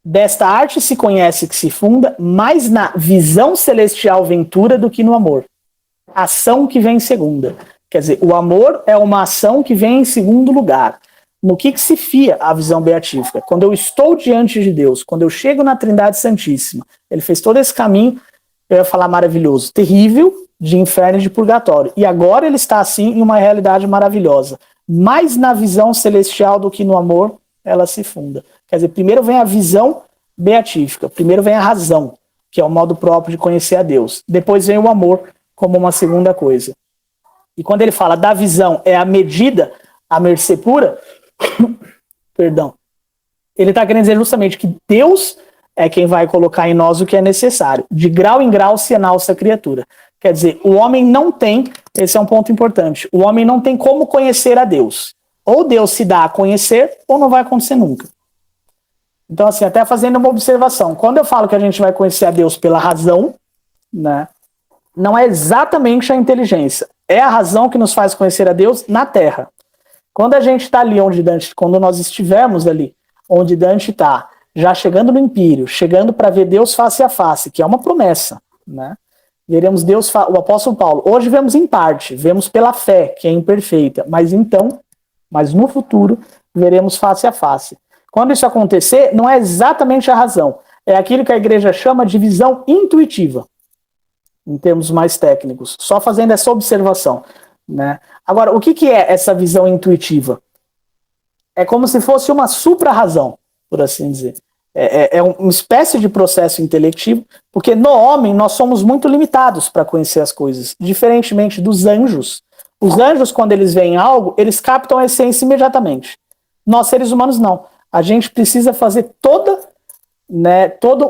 desta arte se conhece que se funda mais na visão celestial ventura do que no amor. Ação que vem em segunda. Quer dizer, o amor é uma ação que vem em segundo lugar. No que se fia a visão beatífica? Quando eu estou diante de Deus, quando eu chego na Trindade Santíssima, ele fez todo esse caminho, eu ia falar maravilhoso, terrível, de inferno e de purgatório. E agora ele está assim em uma realidade maravilhosa. Mais na visão celestial do que no amor, ela se funda. Quer dizer, primeiro vem a visão beatífica, primeiro vem a razão, que é o modo próprio de conhecer a Deus. Depois vem o amor como uma segunda coisa. E quando ele fala da visão é a medida, a mercê pura, perdão, ele está querendo dizer justamente que Deus é quem vai colocar em nós o que é necessário. De grau em grau se enalça a criatura. Quer dizer, o homem não tem, esse é um ponto importante, o homem não tem como conhecer a Deus. Ou Deus se dá a conhecer, ou não vai acontecer nunca. Então, assim, até fazendo uma observação, quando eu falo que a gente vai conhecer a Deus pela razão, né, não é exatamente a inteligência, é a razão que nos faz conhecer a Deus na Terra. Quando a gente está ali onde Dante, quando nós estivermos ali, onde Dante está, já chegando no Empírio, chegando para ver Deus face a face, que é uma promessa, né? Veremos Deus, o apóstolo Paulo, hoje vemos em parte, vemos pela fé, que é imperfeita, mas no futuro, veremos face a face. Quando isso acontecer, não é exatamente a razão, é aquilo que a igreja chama de visão intuitiva, em termos mais técnicos, só fazendo essa observação, né? Agora, o que é essa visão intuitiva? É como se fosse uma supra-razão, por assim dizer. É uma espécie de processo intelectivo, porque no homem nós somos muito limitados para conhecer as coisas, diferentemente dos anjos. Os anjos, quando eles veem algo, eles captam a essência imediatamente. Nós, seres humanos, não. A gente precisa fazer todo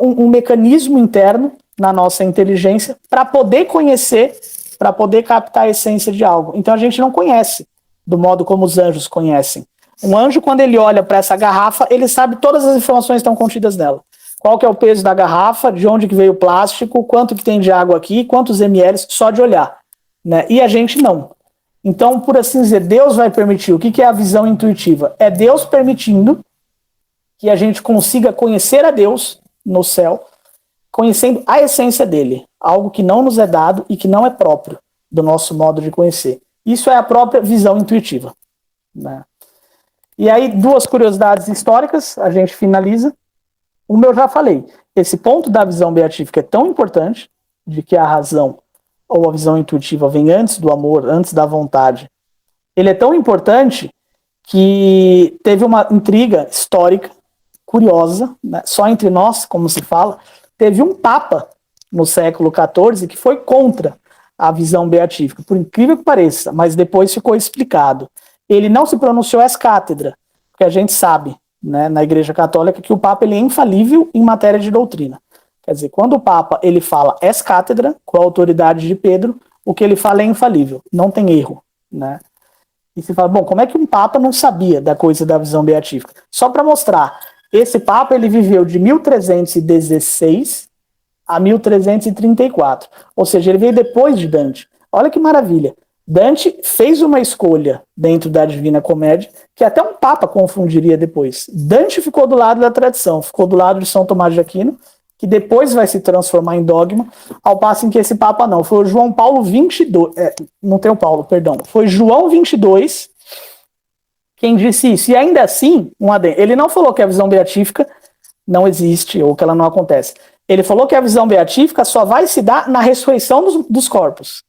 um mecanismo interno na nossa inteligência para poder conhecer, para poder captar a essência de algo. Então a gente não conhece do modo como os anjos conhecem. Um anjo, quando ele olha para essa garrafa, ele sabe todas as informações que estão contidas nela. Qual que é o peso da garrafa, de onde que veio o plástico, quanto que tem de água aqui, quantos ml, só de olhar, né? E a gente não. Então, por assim dizer, Deus vai permitir. O que é a visão intuitiva? É Deus permitindo que a gente consiga conhecer a Deus no céu, conhecendo a essência dele, algo que não nos é dado e que não é próprio do nosso modo de conhecer. Isso é a própria visão intuitiva, né? E aí, 2 curiosidades históricas, a gente finaliza. Uma eu já falei, esse ponto da visão beatífica é tão importante, de que a razão ou a visão intuitiva vem antes do amor, antes da vontade. Ele é tão importante que teve uma intriga histórica, curiosa, né? Só entre nós, como se fala, teve um papa no século XIV que foi contra a visão beatífica, por incrível que pareça, mas depois ficou explicado. Ele não se pronunciou ex cátedra, porque a gente sabe, né, na Igreja Católica, que o Papa ele é infalível em matéria de doutrina. Quer dizer, quando o Papa ele fala ex cátedra, com a autoridade de Pedro, o que ele fala é infalível, não tem erro, né? E se fala, bom, como é que um Papa não sabia da coisa da visão beatífica? Só para mostrar, esse Papa ele viveu de 1316 a 1334, ou seja, ele veio depois de Dante. Olha que maravilha. Dante fez uma escolha dentro da Divina Comédia que até um Papa confundiria depois. Dante ficou do lado da tradição, ficou do lado de São Tomás de Aquino, que depois vai se transformar em dogma, ao passo em que esse Papa não. Foi o João Paulo 22, não tem o Paulo, perdão, foi João 22 quem disse isso. E ainda assim, ele não falou que a visão beatífica não existe ou que ela não acontece. Ele falou que a visão beatífica só vai se dar na ressurreição dos corpos.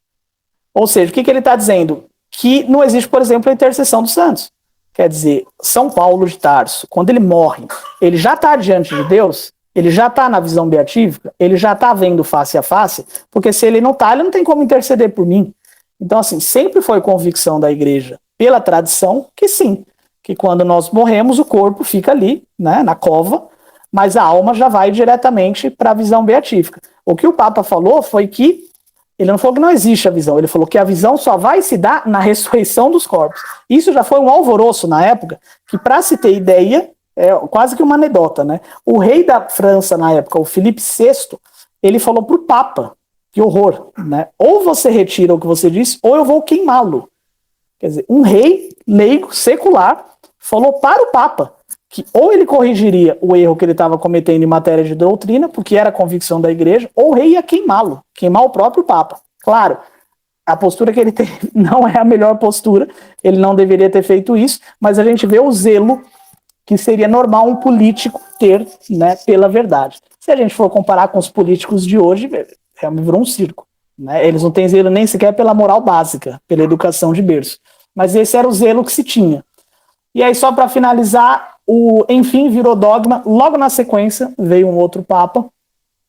Ou seja, o que ele está dizendo? Que não existe, por exemplo, a intercessão dos santos. Quer dizer, São Paulo de Tarso, quando ele morre, ele já está diante de Deus, ele já está na visão beatífica, ele já está vendo face a face, porque se ele não está, ele não tem como interceder por mim. Então, assim, sempre foi convicção da igreja, pela tradição, que sim, que quando nós morremos, o corpo fica ali, né, na cova, mas a alma já vai diretamente para a visão beatífica. O que o Papa falou foi que, ele não falou que não existe a visão, ele falou que a visão só vai se dar na ressurreição dos corpos. Isso já foi um alvoroço na época, que para se ter ideia, é quase que uma anedota, né? O rei da França na época, o Filipe VI, ele falou para o Papa, que horror, né? Ou você retira o que você disse, ou eu vou queimá-lo. Quer dizer, um rei leigo, secular, falou para o Papa que ou ele corrigiria o erro que ele estava cometendo em matéria de doutrina, porque era a convicção da igreja, ou o rei ia queimá-lo, queimar o próprio Papa. Claro, a postura que ele tem não é a melhor postura, ele não deveria ter feito isso, mas a gente vê o zelo que seria normal um político ter, né, pela verdade. Se a gente for comparar com os políticos de hoje, realmente virou um circo. Né? Eles não têm zelo nem sequer pela moral básica, pela educação de berço. Mas esse era o zelo que se tinha. E aí, só para finalizar, enfim, virou dogma. Logo na sequência, veio um outro papa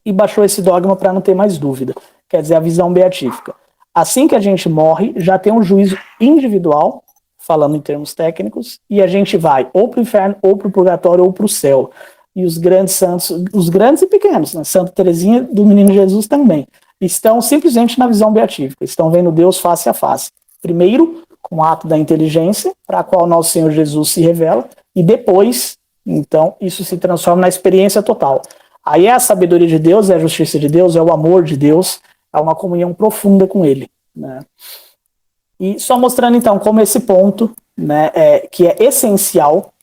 e baixou esse dogma para não ter mais dúvida. Quer dizer, a visão beatífica. Assim que a gente morre, já tem um juízo individual, falando em termos técnicos, e a gente vai ou para o inferno, ou para o purgatório, ou para o céu. E os grandes santos, os grandes e pequenos, né? Santa Teresinha do Menino Jesus também, estão simplesmente na visão beatífica, estão vendo Deus face a face. Primeiro, com o ato da inteligência, para a qual nosso Senhor Jesus se revela, e depois, então, isso se transforma na experiência total. Aí é a sabedoria de Deus, é a justiça de Deus, é o amor de Deus, é uma comunhão profunda com Ele. Né? E só mostrando, então, como esse ponto, né, que é essencial,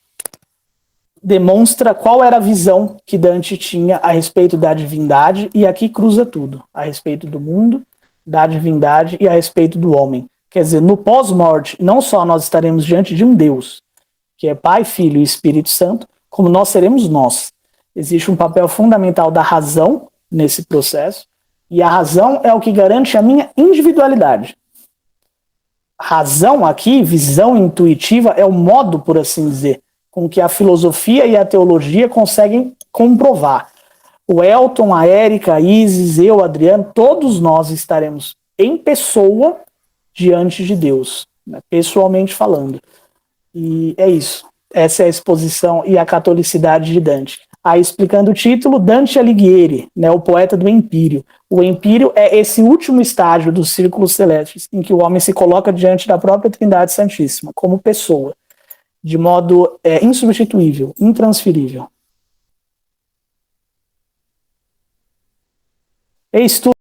demonstra qual era a visão que Dante tinha a respeito da divindade, e aqui cruza tudo, a respeito do mundo, da divindade e a respeito do homem. Quer dizer, no pós-morte, não só nós estaremos diante de um Deus, que é Pai, Filho e Espírito Santo, como nós seremos nós. Existe um papel fundamental da razão nesse processo, e a razão é o que garante a minha individualidade. Razão aqui, visão intuitiva, é o modo, por assim dizer, com que a filosofia e a teologia conseguem comprovar. O Elton, a Érica, a Isis, eu, Adriano, todos nós estaremos em pessoa diante de Deus, né, pessoalmente falando. E é isso. Essa é a exposição e a catolicidade de Dante. Aí, explicando o título, Dante Alighieri, né, o poeta do Empírio. O Empírio é esse último estágio dos círculos celestes, em que o homem se coloca diante da própria Trindade Santíssima, como pessoa, de modo insubstituível, intransferível. Eis tu